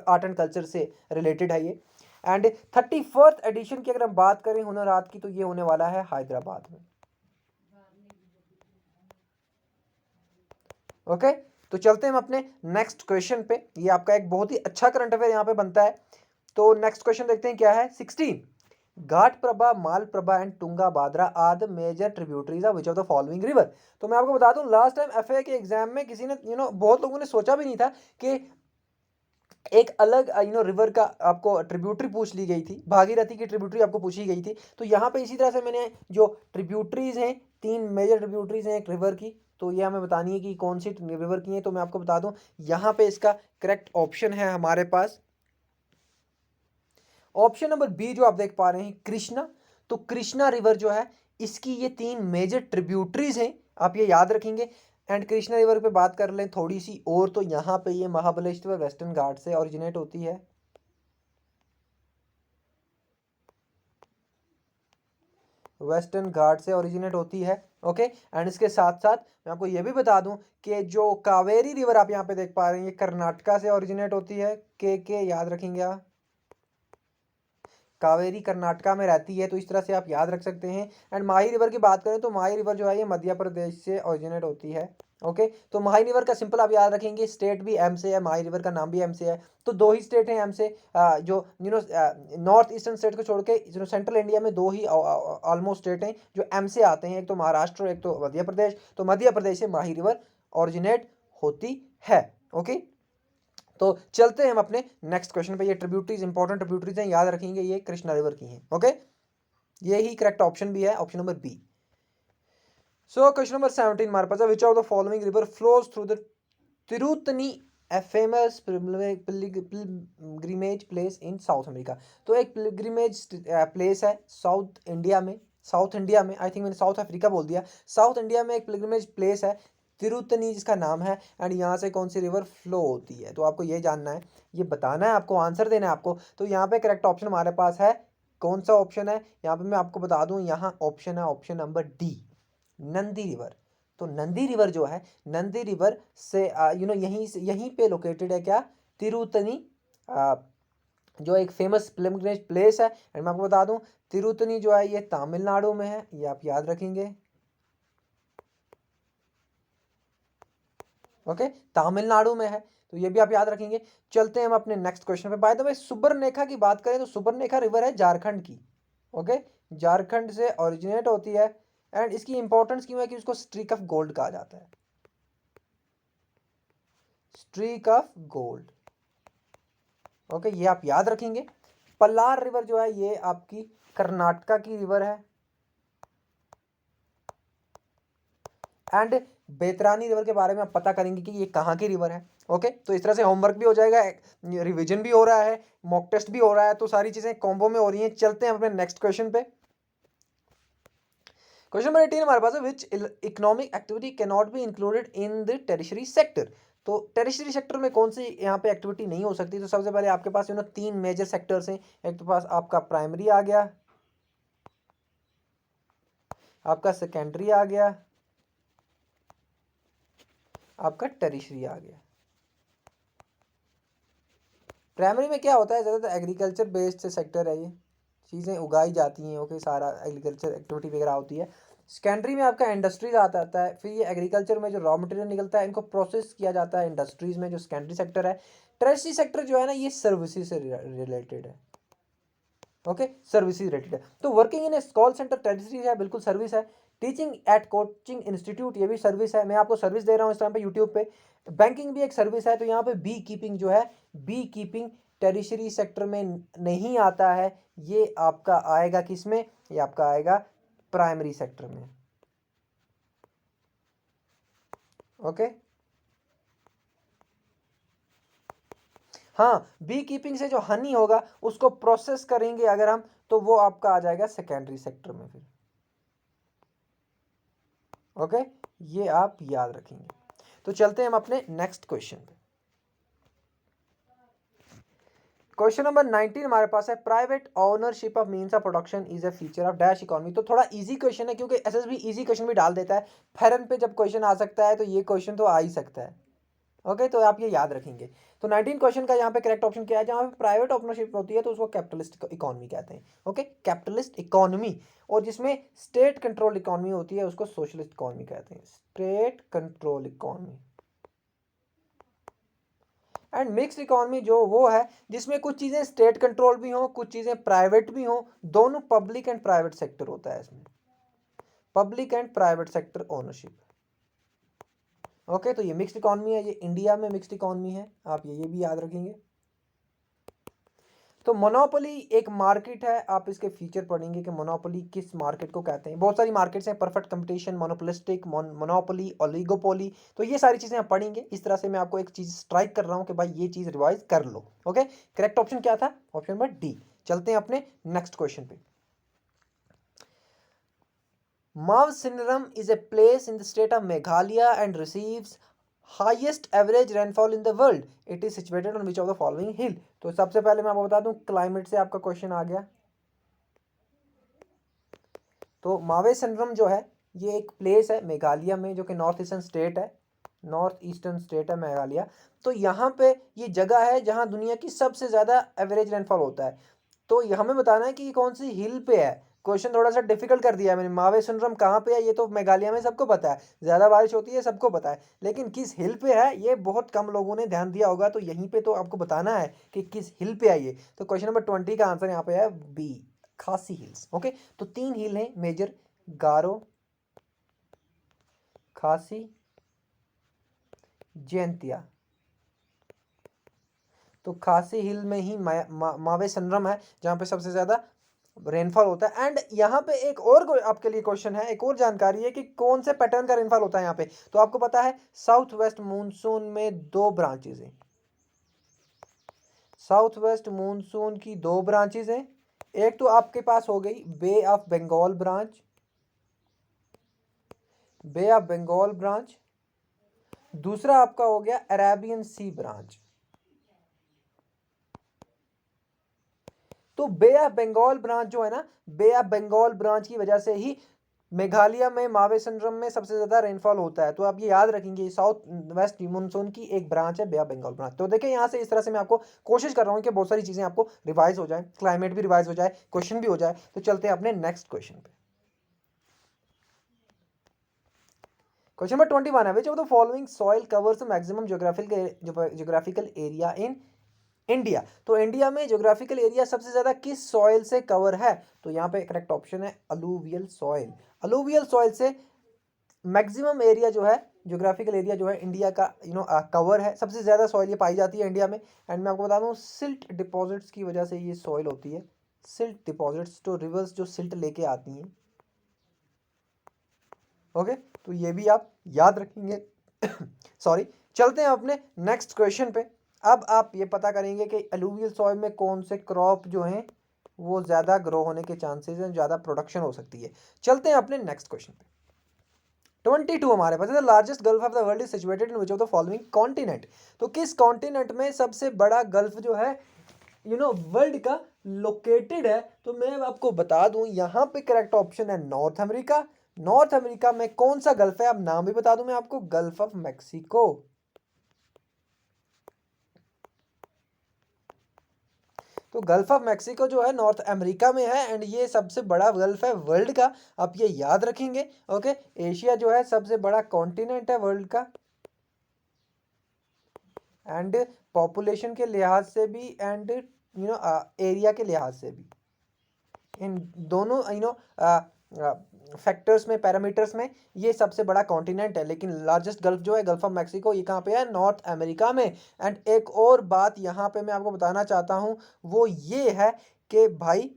आर्ट एंड कल्चर से रिलेटेड है ये। एंड 34th एडिशन की अगर हम बात करें हुनर हाथ की, तो ये होने वाला है हैदराबाद में, ओके। तो चलते हैं हम अपने नेक्स्ट क्वेश्चन पे। ये आपका एक बहुत ही अच्छा करंट अफेयर यहाँ पे बनता है। तो नेक्स्ट क्वेश्चन देखते हैं क्या है। 16 Ghataprabha, Malaprabha and Tungabhadra are the major tributaries of which of the following river. तो मैं आपको बता दूं लास्ट टाइम FA के एग्जाम में किसी ने बहुत लोगों ने सोचा भी नहीं था कि एक अलग रिवर का आपको ट्रिब्यूटरी पूछ ली गई थी, भागीरथी की ट्रिब्यूटरी आपको पूछी गई थी। तो यहाँ पे इसी तरह से मैंने जो ट्रिब्यूटरीज हैं, 3 मेजर ट्रिब्यूटरीज हैं एक रिवर की, तो ये हमें बतानी है कि कौन सी रिवर की है। तो मैं आपको बता दूं यहाँ पे इसका करेक्ट ऑप्शन है हमारे पास ऑप्शन नंबर बी, जो आप देख पा रहे हैं कृष्णा। तो कृष्णा रिवर जो है इसकी ये 3 मेजर ट्रिब्यूटरीज हैं, आप ये याद रखेंगे। एंड कृष्णा रिवर पे बात कर लें थोड़ी सी और, तो यहाँ पे ये महाबलेश्वर वेस्टर्न घाट से ओरिजिनेट होती है, वेस्टर्न घाट से ओरिजिनेट होती है, ओके। एंड इसके साथ साथ मैं आपको ये भी बता दूं कि जो कावेरी रिवर आप यहाँ पे देख पा रहे हैं ये कर्नाटका से ओरिजिनेट होती है, के याद रखेंगे आप, कावेरी कर्नाटका में रहती है, तो इस तरह से आप याद रख सकते हैं। एंड माही रिवर की बात करें तो माही रिवर जो है ये मध्य प्रदेश से ओरिजिनेट होती है, ओके। तो माही रिवर का सिंपल आप याद रखेंगे, स्टेट भी M से है, माही रिवर का नाम भी M से है। तो 2 ही स्टेट हैं M से, जो नॉर्थ ईस्टर्न स्टेट को छोड़ के जो सेंट्रल इंडिया में 2 ही ऑलमोस्ट स्टेट हैं जो M से आते हैं, एक तो महाराष्ट्र एक तो मध्य प्रदेश। तो मध्य प्रदेश से माही रिवर ओरिजिनेट होती है, ओके। तो चलते हैं हम अपने नेक्स्ट क्वेश्चन पे। ये ट्रिब्यूटरीज इंपॉर्टेंट ट्रिब्यूटरीज हैं, याद रखेंगे, ये कृष्णा रिवर की हैं, ओके। ये ही करेक्ट ऑप्शन भी है, option number B. So question number 17 हमारे पास है, which of the following river flows through the Tiruttani, a famous pilgrimage place in South America. तो एक पिलग्रिमेज प्लेस है साउथ इंडिया में, साउथ इंडिया में, आई थिंक मैंने साउथ अफ्रीका बोल दिया, साउथ इंडिया में एक पिलग्रिमेज प्लेस है तिरुतनी जिसका नाम है। एंड यहाँ से कौन सी रिवर फ्लो होती है, तो आपको ये जानना है, ये बताना है आपको, आंसर देना है आपको। तो यहाँ पे करेक्ट ऑप्शन हमारे पास है, कौन सा ऑप्शन है यहाँ पे मैं आपको बता दूं, यहाँ ऑप्शन है option number D, Nandi river. तो नंदी रिवर जो है, नंदी रिवर से यहीं पे लोकेटेड है क्या, तिरुतनी, जो एक फेमस पिलग्रिमेज प्लेस है। एंड मैं आपको बता दूं तिरुतनी जो है ये तमिलनाडु में है, ये आप याद रखेंगे, ओके, तमिलनाडु में है, तो ये भी आप याद रखेंगे। चलते हैं हम अपने नेक्स्ट क्वेश्चन पे। बाय द वे सुबर्णरेखा की बात करें तो सुबर्णरेखा रिवर है झारखंड की, ओके, झारखंड से ओरिजिनेट होती है। एंड इसकी इंपॉर्टेंस क्यों है कि उसको स्ट्रीक ऑफ गोल्ड कहा जाता है, स्ट्रीक ऑफ गोल्ड, ओके, ये आप याद रखेंगे। पल्लार रिवर जो है ये आपकी कर्नाटका की रिवर है। एंड बेतरानी रिवर के बारे में आप पता करेंगे कि ये कहाँ की रिवर है, ओके। तो इस तरह से होमवर्क भी हो जाएगा, रिवीजन भी हो रहा है, मॉक टेस्ट भी हो रहा है, तो सारी चीजें कॉम्बो में हो रही हैं। चलते हैं अपने नेक्स्ट क्वेश्चन पे। क्वेश्चन नंबर 18 हमारे पास है, which economic activity can not be included in the tertiary sector. तो टेरिशरी सेक्टर में कौन सी यहाँ पे एक्टिविटी नहीं हो सकती। तो सबसे पहले आपके पास 3 मेजर सेक्टर्स हैं। एक तो पास आपका प्राइमरी आ गया, आपका सेकेंडरी आ गया, आपका टेरिशरी आ गया। प्राइमरी में क्या होता है, ज़्यादातर एग्रीकल्चर बेस्ड सेक्टर है, ये चीज़ें उगाई जाती हैं, ओके, सारा एग्रीकल्चर एक्टिविटी वगैरह होती है। सेकेंडरी में आपका इंडस्ट्रीज आता है, फिर ये एग्रीकल्चर में जो रॉ मटेरियल निकलता है इनको प्रोसेस किया जाता है इंडस्ट्रीज में, जो सेकेंडरी सेक्टर है। टर्शियरी सेक्टर जो है ना, ये सर्विसेज से रिलेटेड है, ओके, सर्विसेज रिलेटेड है। तो working in A call centre tertiary है, बिल्कुल सर्विस है। टीचिंग एट कोचिंग इंस्टीट्यूट, ये भी सर्विस है, मैं आपको सर्विस दे रहा हूँ इस टाइम पे यूट्यूब पे। बैंकिंग भी एक सर्विस है। तो यहाँ पे बी कीपिंग जो है, बी कीपिंग टेरिशरी सेक्टर में नहीं आता है, ये आपका आएगा किस में, ये आपका आएगा प्राइमरी सेक्टर में, ओके। हाँ, बी कीपिंग से जो हनी होगा उसको प्रोसेस करेंगे अगर हम, तो वो आपका आ जाएगा सेकेंडरी सेक्टर में फिर, ओके, ये आप याद रखेंगे। तो चलते हैं हम अपने नेक्स्ट क्वेश्चन पे। क्वेश्चन नंबर 19 हमारे पास है, private ownership of means of production is a feature of dash economy. तो थोड़ा इजी क्वेश्चन है, क्योंकि एसएसबी इजी क्वेश्चन भी डाल देता है, फेरन पे जब क्वेश्चन आ सकता है तो ये क्वेश्चन तो आ ही सकता है, ओके। तो आप ये याद रखेंगे। तो 19 क्वेश्चन का यहाँ पे करेक्ट ऑप्शन क्या है, जहाँ पे प्राइवेट ओनरशिप होती है तो उसको कैपिटलिस्ट इकोनॉमी कहते हैं, ओके, कैपिटलिस्ट इकोनॉमी। और जिसमें स्टेट कंट्रोल इकोनॉमी होती है उसको सोशलिस्ट इकोनॉमी कहते हैं, state control economy. And mixed economy जो वो है जिसमें कुछ चीज़ें स्टेट कंट्रोल भी हों, कुछ चीज़ें प्राइवेट भी हों, दोनों पब्लिक एंड प्राइवेट सेक्टर होता है इसमें, public and private sector ownership, okay. तो ये मिक्स्ड इकोनॉमी है, ये इंडिया में मिक्स्ड इकोनॉमी है, आप ये भी याद रखेंगे। तो मोनोपोली एक मार्केट है, आप इसके फीचर पढ़ेंगे कि मोनोपोली किस मार्केट को कहते हैं। बहुत सारी मार्केट्स हैं, perfect competition, monopolistic, monopoly, oligopoly. तो ये सारी चीज़ें आप पढ़ेंगे। इस तरह से मैं आपको एक चीज़ स्ट्राइक कर रहा हूँ कि भाई ये चीज़ रिवाइज कर लो, ओके। करेक्ट ऑप्शन क्या था, ऑप्शन नंबर डी। चलते हैं अपने नेक्स्ट क्वेश्चन पे। Mawsynram is a place in the state of Meghalaya and receives highest average rainfall in the world. It is situated on which of the following hill? तो सबसे पहले मैं आपको बता दूं, क्लाइमेट से आपका क्वेश्चन आ गया। तो मावेसनरम जो है ये एक प्लेस है मेघालय में, जो कि नॉर्थ ईस्टर्न स्टेट है, नॉर्थ ईस्टर्न स्टेट है मेघालय। तो यहाँ पे ये जगह है जहाँ दुनिया की सबसे ज़्यादा एवरेज रेनफॉल होता है। तो ये हमें बताना है कि ये कौन सी हिल पे है। क्वेश्चन थोड़ा सा डिफिकल्ट कर दिया है मैंने। मावेसुंदरम कहाँ पे है ये तो मेघालय में सबको पता है, ज़्यादा बारिश होती है सबको पता है, लेकिन किस हिल पे है ये बहुत कम लोगों ने ध्यान दिया होगा। तो यहीं पे तो आपको बताना है कि किस हिल पे है ये। तो क्वेश्चन नंबर 20 का आंसर यहाँ पे है बी, खासी हिल्स, ओके। तो 3 हिल हैं मेजर, गारो, खासी, जयंतिया। तो खासी हिल में ही मावेसनरम है जहाँ पे सबसे ज़्यादा रेनफॉल होता है। एंड यहाँ पे एक और आपके लिए क्वेश्चन है, एक और जानकारी है कि कौन से पैटर्न का रेनफॉल होता है यहाँ पे। तो आपको पता है साउथ वेस्ट मानसून में 2 ब्रांचेज हैं, साउथ वेस्ट मानसून की 2 ब्रांचेज हैं। एक तो आपके पास हो गई Bay of Bengal branch, Bay of Bengal branch. दूसरा आपका हो गया अरेबियन सी ब्रांच। तो बे ऑफ बंगाल ब्रांच जो है ना, बे ऑफ बंगाल ब्रांच की वजह से ही मेघालय में मावेसनरम में सबसे ज़्यादा रेनफॉल होता है। तो आप ये याद रखेंगे, साउथ वेस्ट मानसून की एक ब्रांच है बे ऑफ बंगाल ब्रांच। तो देखिए यहाँ से इस तरह से मैं आपको कोशिश कर रहा हूँ कि बहुत सारी चीज़ें आपको रिवाइज हो जाए, क्लाइमेट भी रिवाइज हो जाए, क्वेश्चन भी हो जाए। तो चलते हैं अपने नेक्स्ट क्वेश्चन पे। क्वेश्चन नंबर 21 है, which of the following soil covers maximum geographical area in India. तो इंडिया में ज्योग्राफिकल एरिया सबसे ज्यादा किस सॉइल से कवर है। तो यहाँ पे करेक्ट ऑप्शन है अलूवियल सॉइल। अलूवियल सॉइल से मैक्सिमम एरिया जो है, ज्योग्राफिकल एरिया जो है इंडिया का कवर है, सबसे ज्यादा सॉइल ये पाई जाती है इंडिया में। एंड मैं आपको बता दूं सिल्ट डिपॉजिट्स की वजह से ये सॉइल होती है, सिल्ट डिपॉजिट्स, तो रिवर्स जो सिल्ट लेके आती हैं, ओके। तो ये भी आप याद रखेंगे। सॉरी। चलते हैं अपने नेक्स्ट क्वेश्चन पे। अब आप ये पता करेंगे कि अलूवियल सॉइल में कौन से क्रॉप जो हैं वो ज़्यादा ग्रो होने के चांसेस हैं, ज़्यादा प्रोडक्शन हो सकती है। चलते हैं अपने नेक्स्ट क्वेश्चन पे। 22 हमारे पास है, the largest gulf of the world is situated in which of the following continent. तो किस कॉन्टिनेंट में सबसे बड़ा गल्फ जो है वर्ल्ड का लोकेटेड है। तो मैं आपको बता दूं यहाँ पे करेक्ट ऑप्शन है नॉर्थ अमेरिका, नॉर्थ अमेरिका में कौन सा गल्फ है? अब नाम भी बता दूं मैं आपको, गल्फ ऑफ मैक्सिको। तो गल्फ ऑफ मैक्सिको जो है नॉर्थ अमेरिका में है एंड ये सबसे बड़ा गल्फ है वर्ल्ड का, आप ये याद रखेंगे। ओके, एशिया जो है सबसे बड़ा कॉन्टिनेंट है वर्ल्ड का, एंड पॉपुलेशन के लिहाज से भी एंड एरिया के लिहाज से भी, इन दोनों फैक्टर्स में, पैरामीटर्स में ये सबसे बड़ा कॉन्टिनेंट है। लेकिन लार्जेस्ट गल्फ जो है गल्फ ऑफ मैक्सिको, ये कहाँ पे है? नॉर्थ अमेरिका में। एंड एक और बात यहाँ पे मैं आपको बताना चाहता हूँ, वो ये है कि भाई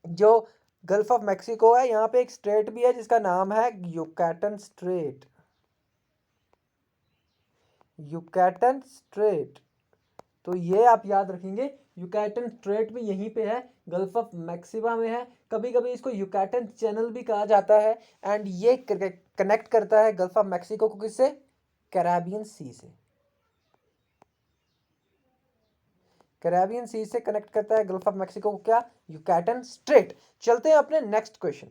जो गल्फ ऑफ मैक्सिको है, यहाँ पे एक स्ट्रेट भी है जिसका नाम है युकाटन स्ट्रेट। युकाटन स्ट्रेट, तो ये आप याद रखेंगे, युकाटन स्ट्रेट भी यहीं पे है, गल्फ ऑफ मैक्सिमा में है। कभी कभी इसको युकाटन चैनल भी कहा जाता है एंड ये कनेक्ट करता है गल्फ ऑफ मैक्सिको को किससे? कैरेबियन सी से। कैरेबियन सी से कनेक्ट करता है गल्फ ऑफ मैक्सिको को क्या? Yucatan straight. चलते हैं अपने नेक्स्ट क्वेश्चन।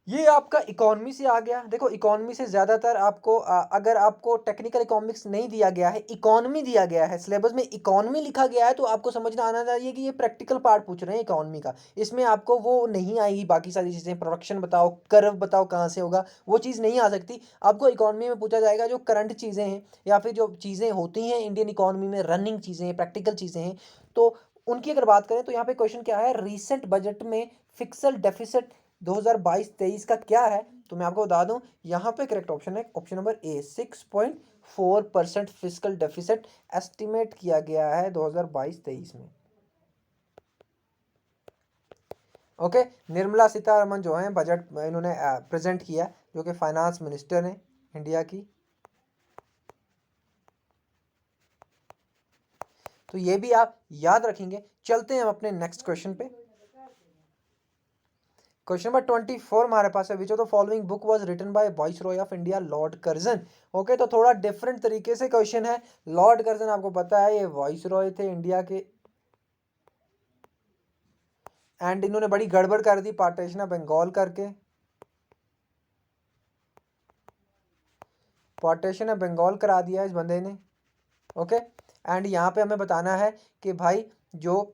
ये आपका इकोनॉमी से आ गया। देखो इकोनॉमी से ज़्यादातर आपको अगर आपको टेक्निकल इकोनॉमिक्स नहीं दिया गया है, इकोनॉमी दिया गया है, सिलेबस में इकोनॉमी लिखा गया है, तो आपको समझना आना चाहिए कि ये प्रैक्टिकल पार्ट पूछ रहे हैं इकोनॉमी का। इसमें आपको वो नहीं आएगी, बाकी सारी चीज़ें, प्रोडक्शन बताओ, कर्व बताओ कहाँ से होगा, वो चीज़ नहीं आ सकती। आपको इकोनॉमी में पूछा जाएगा जो करंट चीज़ें हैं या फिर जो चीज़ें होती हैं इंडियन इकोनॉमी में, रनिंग चीज़ें हैं, प्रैक्टिकल चीज़ें हैं, तो उनकी अगर बात करें तो यहाँ पे क्वेश्चन क्या है? रिसेंट बजट में फिक्सल डेफिसिट 2022-23 का क्या है? तो मैं आपको बता दूं, यहाँ पे करेक्ट ऑप्शन है option number A, 6.4% fiscal deficit estimate किया गया है 2022-23 में। ओके, निर्मला सीतारमन जो है बजट इन्होंने प्रेजेंट किया, जो कि फाइनेंस मिनिस्टर हैं इंडिया की। तो ये भी आप याद रखेंगे। चलते हैं हम अपने नेक्स्ट क्वेश्चन पे। क्वेश्चन नंबर 24 हमारे पास है, which of the following book was written by viceroy of India lord Curzon. Okay, तो थोड़ा डिफरेंट तरीके से क्वेश्चन है। लॉर्ड कर्जन आपको पता है ये वॉइस रॉय थे इंडिया के, एंड इन्होंने बड़ी गड़बड़ कर दी पार्टीशन ऑफ बंगाल करके। पार्टीशन ऑफ बंगाल करा दिया इस बंदे ने। ओके, एंड यहाँ पे हमें बताना है कि भाई जो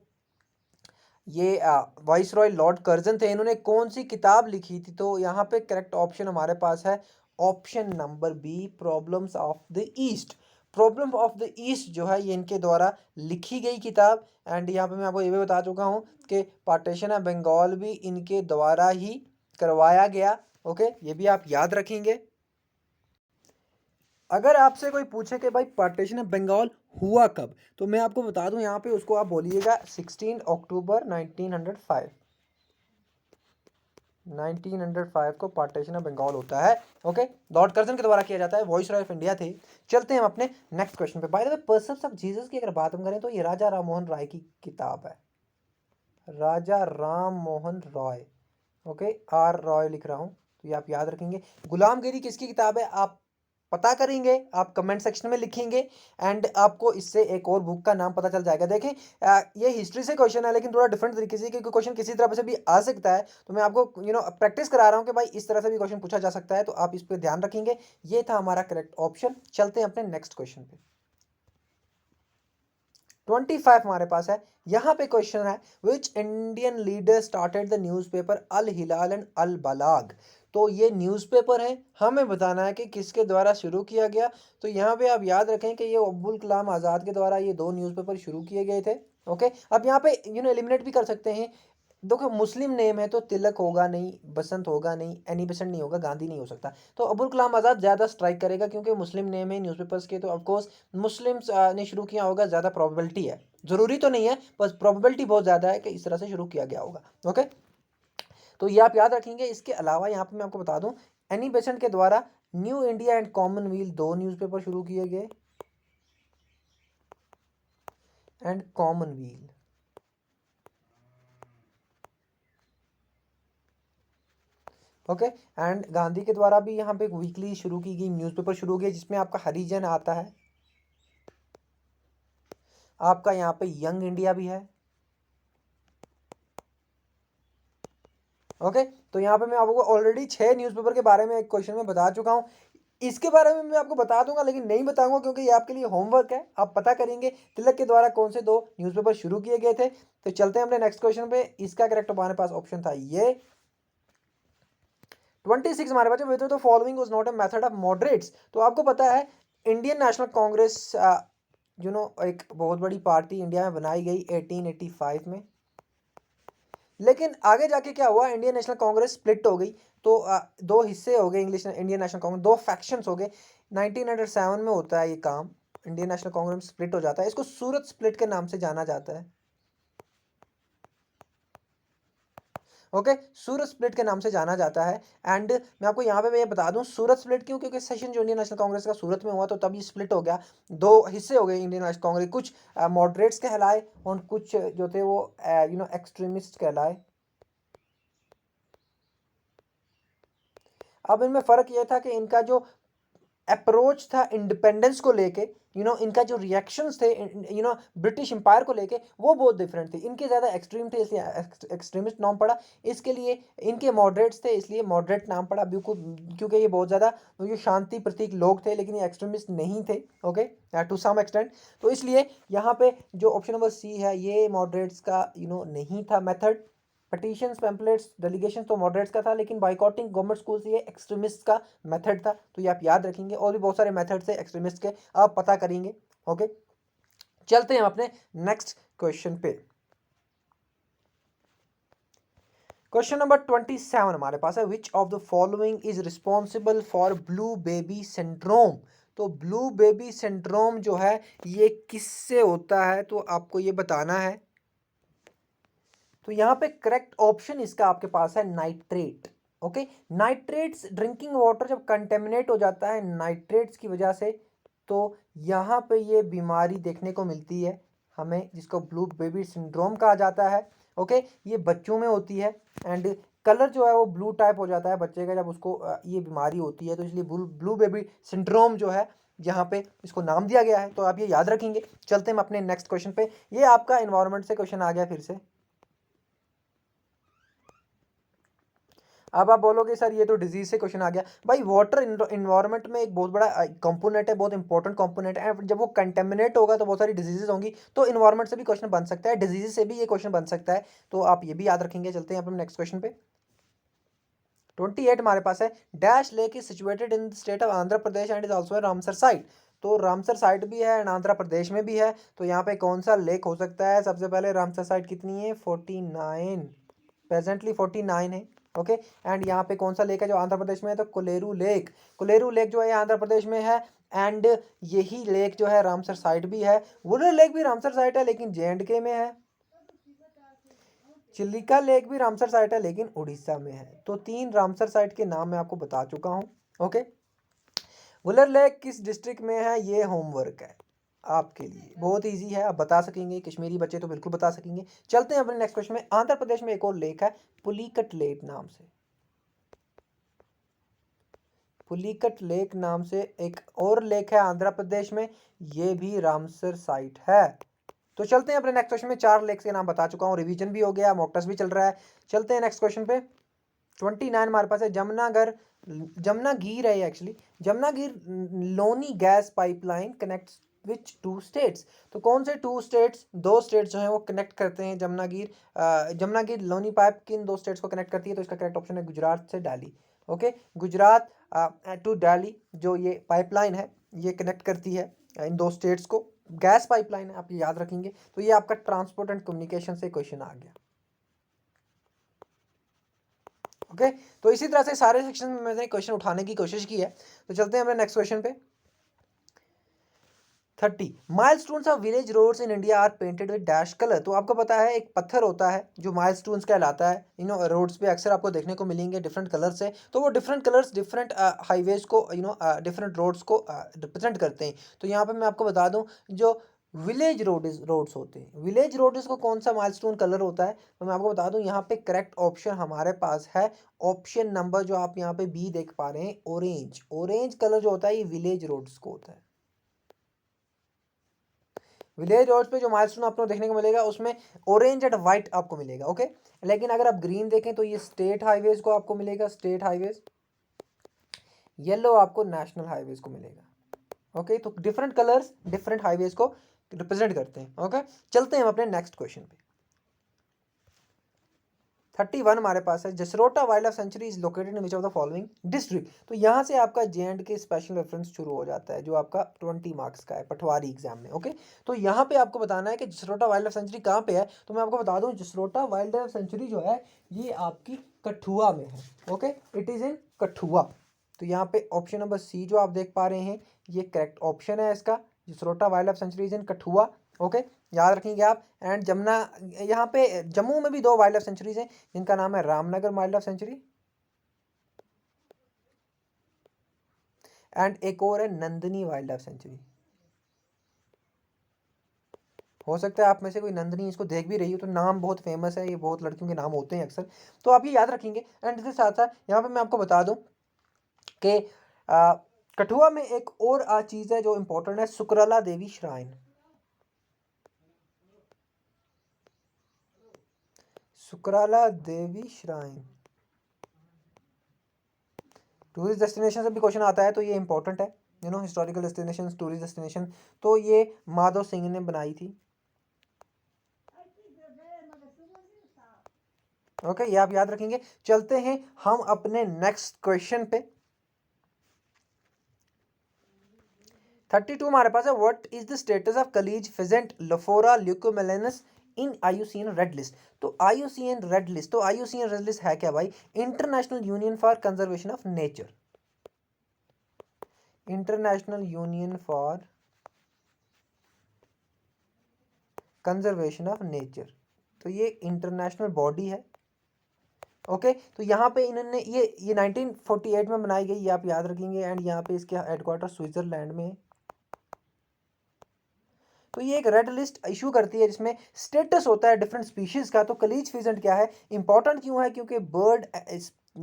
ये वाइस रॉय लॉर्ड कर्जन थे, इन्होंने कौन सी किताब लिखी थी? तो यहाँ पे करेक्ट ऑप्शन हमारे पास है option number B, problems of the east. Problem of the east जो है ये इनके द्वारा लिखी गई किताब। एंड यहाँ पे मैं आपको ये भी बता चुका हूँ कि पार्टीशन ऑफ बंगाल भी इनके द्वारा ही करवाया गया। ओके, ये भी आप याद रखेंगे। अगर आपसे कोई पूछे कि भाई पार्टीशन ऑफ बंगाल हुआ कब, तो मैं आपको बता दूं यहाँ पे उसको आप बोलिएगा 16 अक्टूबर 1905। 1905 को पार्टीशन ऑफ बंगाल होता है। ओके, लॉर्ड कर्जन के द्वारा किया जाता है, वॉइस रॉय ऑफ इंडिया थे। चलते हैं हम अपने नेक्स्ट क्वेश्चन पे। Bye the way, persons of Jesus की अगर बात हम करें तो ये राजा राम मोहन राय की किताब है। राजा राम मोहन रॉय। ओके, आर रॉय लिख रहा हूँ, तो ये आप याद रखेंगे। गुलामगिरी किसकी किताब है? आप पता करेंगे, आप कमेंट सेक्शन में लिखेंगे एंड आपको इससे एक और बुक का नाम पता चल जाएगा। देखें ये हिस्ट्री से क्वेश्चन है लेकिन थोड़ा डिफरेंट तरीके से, क्योंकि क्वेश्चन किसी तरह से भी आ सकता है, तो मैं आपको प्रैक्टिस करा रहा हूँ कि भाई इस तरह से भी क्वेश्चन पूछा जा सकता है, तो आप इस पर ध्यान रखेंगे। ये था हमारा करेक्ट ऑप्शन। चलते हैं अपने नेक्स्ट क्वेश्चन पे। 25 हमारे पास है। यहाँ पे क्वेश्चन है, which Indian leader started the newspaper Al Hilal and Al Balagh. तो ये न्यूज़पेपर है, हमें बताना है कि किसके द्वारा शुरू किया गया। तो यहाँ पे आप याद रखें कि ये अब्दुल कलाम आज़ाद के द्वारा ये दो न्यूज़पेपर शुरू किए गए थे। ओके, अब यहाँ पे एलिमिनेट भी कर सकते हैं। देखो मुस्लिम नेम है तो तिलक होगा नहीं, बसंत होगा नहीं, एनी बेसेंट नहीं होगा, गांधी नहीं हो सकता। तो अबुल कलाम आज़ाद ज़्यादा स्ट्राइक करेगा क्योंकि मुस्लिम नेम है न्यूज़पेपर्स के, तो ऑफकोर्स मुस्लिम्स ने शुरू किया होगा, ज़्यादा प्रोबेबिलिटी है। ज़रूरी तो नहीं है, बस प्रोबेबिलिटी बहुत ज़्यादा है कि इस तरह से शुरू किया गया होगा। ओके, तो ये आप याद रखेंगे। इसके अलावा यहाँ पर मैं आपको बता दूँ, एनी बेसेंट के द्वारा न्यू इंडिया एंड कॉमनवेल्थ दो न्यूज़पेपर शुरू किए गए, and Commonwealth. Okay, and Gandhi के द्वारा भी यहाँ पे एक वीकली शुरू की गई न्यूज़पेपर शुरू हो गया जिसमें आपका हरिजन आता है, आपका यहाँ पे यंग इंडिया भी है, ओके, तो यहाँ पे मैं आपको ऑलरेडी 6 न्यूज़पेपर के बारे में एक क्वेश्चन में बता चुका हूँ। इसके बारे में मैं आपको बता दूंगा लेकिन नहीं बताऊंगा क्योंकि ये आपके लिए होमवर्क है। आप पता करेंगे तिलक के द्वारा कौन से 2 न्यूज़पेपर शुरू किए गए थे। तो चलते हैं अपने नेक्स्ट क्वेश्चन पे। इसका करेक्ट हमारे पास ऑप्शन था ये 26 हमारे पास which of the following was not a method of moderates. तो आपको पता है इंडियन नेशनल कांग्रेस एक बहुत बड़ी पार्टी इंडिया में बनाई गई 1885 में। लेकिन आगे जाके क्या हुआ, इंडियन नेशनल कांग्रेस स्प्लिट हो गई। तो 2 हिस्से हो गए English Indian national Congress, 2 factions हो गए। 1907 में होता है ये काम, इंडियन नेशनल कांग्रेस स्प्लिट हो जाता है। इसको सूरत स्प्लिट के नाम से जाना जाता है। ओके, सूरत स्प्लिट के नाम से जाना जाता है। एंड मैं आपको यहाँ पे मैं ये बता दूं सूरत स्प्लिट क्यों, क्योंकि सेशन जो इंडियन नेशनल कांग्रेस का सूरत में हुआ तो तब ये स्प्लिट हो गया, 2 हिस्से हो गए इंडियन नेशनल कांग्रेस। कुछ मॉडरेट्स कहलाए और कुछ जो थे वो एक्सट्रीमिस्ट कहलाए। अब इनमें फ़र्क ये था कि इनका जो अप्रोच था इंडिपेंडेंस को लेके, इनका जो रिएक्शंस थे ब्रिटिश एम्पायर को लेके वो बहुत डिफरेंट थे। इनके ज़्यादा एक्सट्रीम थे इसलिए एक्सट्रीमिस्ट नाम पड़ा। इसके लिए इनके मॉडरेट्स थे इसलिए मॉडरेट नाम पड़ा, बिल्कुल, क्योंकि ये बहुत ज़्यादा ये शांति प्रतीक लोग थे लेकिन ये एक्सट्रीमिस्ट नहीं थे। Okay, to some extent. तो इसलिए यहाँ पे जो ऑप्शन नंबर सी है ये मॉडरेट्स का नहीं था मेथड। पटिशंस, पैम्पलेट्स, डेलीगेशन तो मॉडरेट्स का था लेकिन बाइकॉटिंग गवर्नमेंट स्कूल से ये एक्सट्रीमिस्ट का मेथड था। तो ये आप याद रखेंगे। और भी बहुत सारे मेथड थे एक्सट्रीमिस्ट के, आप पता करेंगे। ओके, चलते हैं अपने नेक्स्ट क्वेश्चन पे। क्वेश्चन नंबर 27 हमारे पास है which of the following is responsible for blue baby syndrome. तो ब्लू बेबी सिंड्रोम जो है ये किससे होता है, तो आपको ये बताना है। तो यहाँ पे करेक्ट ऑप्शन इसका आपके पास है nitrate. Okay, nitrates, drinking water जब कंटेमिनेट हो जाता है नाइट्रेट्स की वजह से तो यहाँ पे ये बीमारी देखने को मिलती है हमें, जिसको ब्लू बेबी सिंड्रोम कहा जाता है। ओके, ये बच्चों में होती है एंड कलर जो है वो ब्लू टाइप हो जाता है बच्चे का जब उसको ये बीमारी होती है। तो इसलिए ब्लू बेबी सिंड्रोम जो है यहाँ पे इसको नाम दिया गया है। तो आप ये याद रखेंगे। चलते हैं हम अपने नेक्स्ट क्वेश्चन पे। ये आपका इन्वायरमेंट से क्वेश्चन आ गया फिर से। अब आप बोलोगे सर ये तो डिजीज से क्वेश्चन आ गया। भाई वाटर इन्वायरमेंट में एक बहुत बड़ा कंपोनेंट है, बहुत इंपॉर्टेंट कंपोनेंट है। जब वो कंटेमिनेट होगा तो बहुत सारी डिजीजेज होंगी। तो इन्वायरमेंट से भी क्वेश्चन बन सकता है, डिजीज से भी ये क्वेश्चन बन सकता है। तो आप ये भी याद रखेंगे। चलते हैं अपने नेक्स्ट क्वेश्चन पे। 28 हमारे पास है dash lake is situated in state of Andhra Pradesh and is also Ramsar site. तो रामसर साइट भी है एंड आंध्र प्रदेश में भी है। तो यहाँ पे कौन सा लेक हो सकता है? सबसे पहले रामसर साइट कितनी है? 49, प्रेजेंटली 49 है। ओके, एंड यहाँ पे कौन सा लेक है जो आंध्र प्रदेश में है? तो कोलेरू लेक। कोलेरू लेक जो है आंध्र प्रदेश में है एंड यही लेक जो है रामसर साइट भी है। वुलर लेक भी रामसर साइट है लेकिन J&K में है। चिलिका लेक भी रामसर साइट है लेकिन उड़ीसा में है। तो 3 रामसर साइट के नाम मैं आपको बता चुका हूँ। ओके, वुलर लेक किस डिस्ट्रिक्ट में है? ये होमवर्क है आपके लिए, बहुत इजी है, आप बता सकेंगे। कश्मीरी बच्चे तो बिल्कुल बता सकेंगे। चलते हैं अपने नेक्स्ट क्वेश्चन में। आंध्र प्रदेश में एक और लेक है पुलिकट लेक नाम से। पुलिकट लेक नाम से एक और लेक है आंध्र प्रदेश में, ये भी रामसर साइट है। तो चलते हैं अपने नेक्स्ट क्वेश्चन में। 4 लेक्स के नाम बता चुका हूँ, रिवीजन भी हो गया, मॉक टेस्ट भी चल रहा है। चलते हैं नेक्स्ट क्वेश्चन पे। 29 हमारे पास है जमनागीर है actually. Jamnagar Loni gas pipeline connects which 2 states. तो कौन से 2 स्टेट्स, 2 स्टेट्स जो हैं वो कनेक्ट करते हैं जमनागीर लोनी पाइप किन 2 स्टेट्स को कनेक्ट करती है? तो इसका करेक्ट ऑप्शन है गुजरात से दिल्ली। ओके, गुजरात टू दिल्ली जो ये पाइपलाइन है ये कनेक्ट करती है इन 2 स्टेट्स को। गैस पाइपलाइन है, आप ये याद रखेंगे। तो ये आपका ट्रांसपोर्ट एंड कम्युनिकेशन से क्वेश्चन आ गया। ओके, तो इसी तरह से सारे सेक्शन में मैंने क्वेश्चन उठाने की कोशिश की है। तो चलते हैं अपने नेक्स्ट क्वेश्चन पे। 30 milestones of village roads in India are painted with dash colour. तो आपको पता है एक पत्थर होता है जो माइलस्टोन्स कहलाता है, रोड्स पे अक्सर आपको देखने को मिलेंगे डिफरेंट कलर से। तो वो डिफरेंट कलर्स डिफरेंट हाईवेज को डिफरेंट रोड्स को रिप्रेजेंट करते हैं। तो यहाँ पे मैं आपको बता दूं जो विलेज रोड्स होते हैं, विलेज रोड्स को कौन सा माइलस्टोन कलर होता है? तो मैं आपको बता दूं यहाँ पे करेक्ट ऑप्शन हमारे पास है ऑप्शन नंबर जो आप यहाँ पे बी देख पा रहे हैं, ऑरेंज। ऑरेंज कलर जो होता है ये विलेज रोड्स को होता है। विलेज रोड्स पे जो माइलस्टोन आपको देखने को मिलेगा उसमें ऑरेंज एंड वाइट आपको मिलेगा, ओके। लेकिन अगर आप ग्रीन देखें तो ये स्टेट हाईवेज को आपको मिलेगा, स्टेट हाईवेज। येलो आपको नेशनल हाईवेज को मिलेगा, ओके। तो डिफरेंट कलर्स डिफरेंट हाईवेज को रिप्रेजेंट करते हैं, ओके। चलते हैं हम अपने नेक्स्ट क्वेश्चन पे। 31 हमारे पास है, Jasrota wild life sanctuary is located in which of the following district. तो यहाँ से आपका J&K स्पेशल रेफरेंस शुरू हो जाता है, जो आपका 20 मार्क्स का है पटवारी एग्जाम में, ओके। तो यहाँ पे आपको बताना है कि जसरोटा वाइल्ड लाइफ सेंचुरी कहाँ पे है। तो मैं आपको बता दूँ, जसरोटा वाइल्ड लाइफ सेंचुरी जो है ये आपकी कठुआ में है, okay. It is in Kathua. तो यहाँ पे ऑप्शन नंबर सी जो आप देख पा रहे हैं ये करेक्ट ऑप्शन है इसका, Jasrota wild life sanctuary is in Kathua, okay. याद रखेंगे आप। एंड जमुना, यहाँ पे जम्मू में भी 2 वाइल्ड लाइफ सेंचुरीज हैं जिनका नाम है Ramnagar wild life sanctuary and एक और है नंदनी वाइल्ड लाइफ सेंचुरी। हो सकता है आप में से कोई नंदनी इसको देख भी रही हो, तो नाम बहुत फेमस है, ये बहुत लड़कियों के नाम होते हैं अक्सर, तो आप ये याद रखेंगे। एंड इसके साथ साथ यहाँ पे मैं आपको बता दूं कि कठुआ में एक और चीज़ है जो इम्पोर्टेंट है, सुकराला देवी श्राइन। सुकराला देवी श्राइन टूरिस्ट डेस्टिनेशन से भी क्वेश्चन आता है, तो ये इंपॉर्टेंट है, you know, historical destination, tourist destination. तो ये माधव सिंह ने बनाई थी, ओके। ये आप याद रखेंगे। चलते हैं हम अपने नेक्स्ट क्वेश्चन पे। 32 हमारे पास है, what is the status of kalij pheasant Lophura leucomelanos in IUCN Red List. तो IUCN रेड लिस्ट, तो IUCN रेड लिस्ट है क्या भाई? International Union for Conservation of Nature, International Union for Conservation of Nature. तो ये इंटरनेशनल बॉडी है, okay. तो यहाँ पे इन्होंने ये 1948 में बनाई गई, ये आप याद रखेंगे। एंड यहाँ पे इसके हेडक्वार्टर स्विट्जरलैंड में है। तो ये एक रेड लिस्ट इशू करती है जिसमें स्टेटस होता है डिफरेंट स्पीशीज का। तो कलीज फिजेंट क्या है, इंपॉर्टेंट क्यों है? क्योंकि बर्ड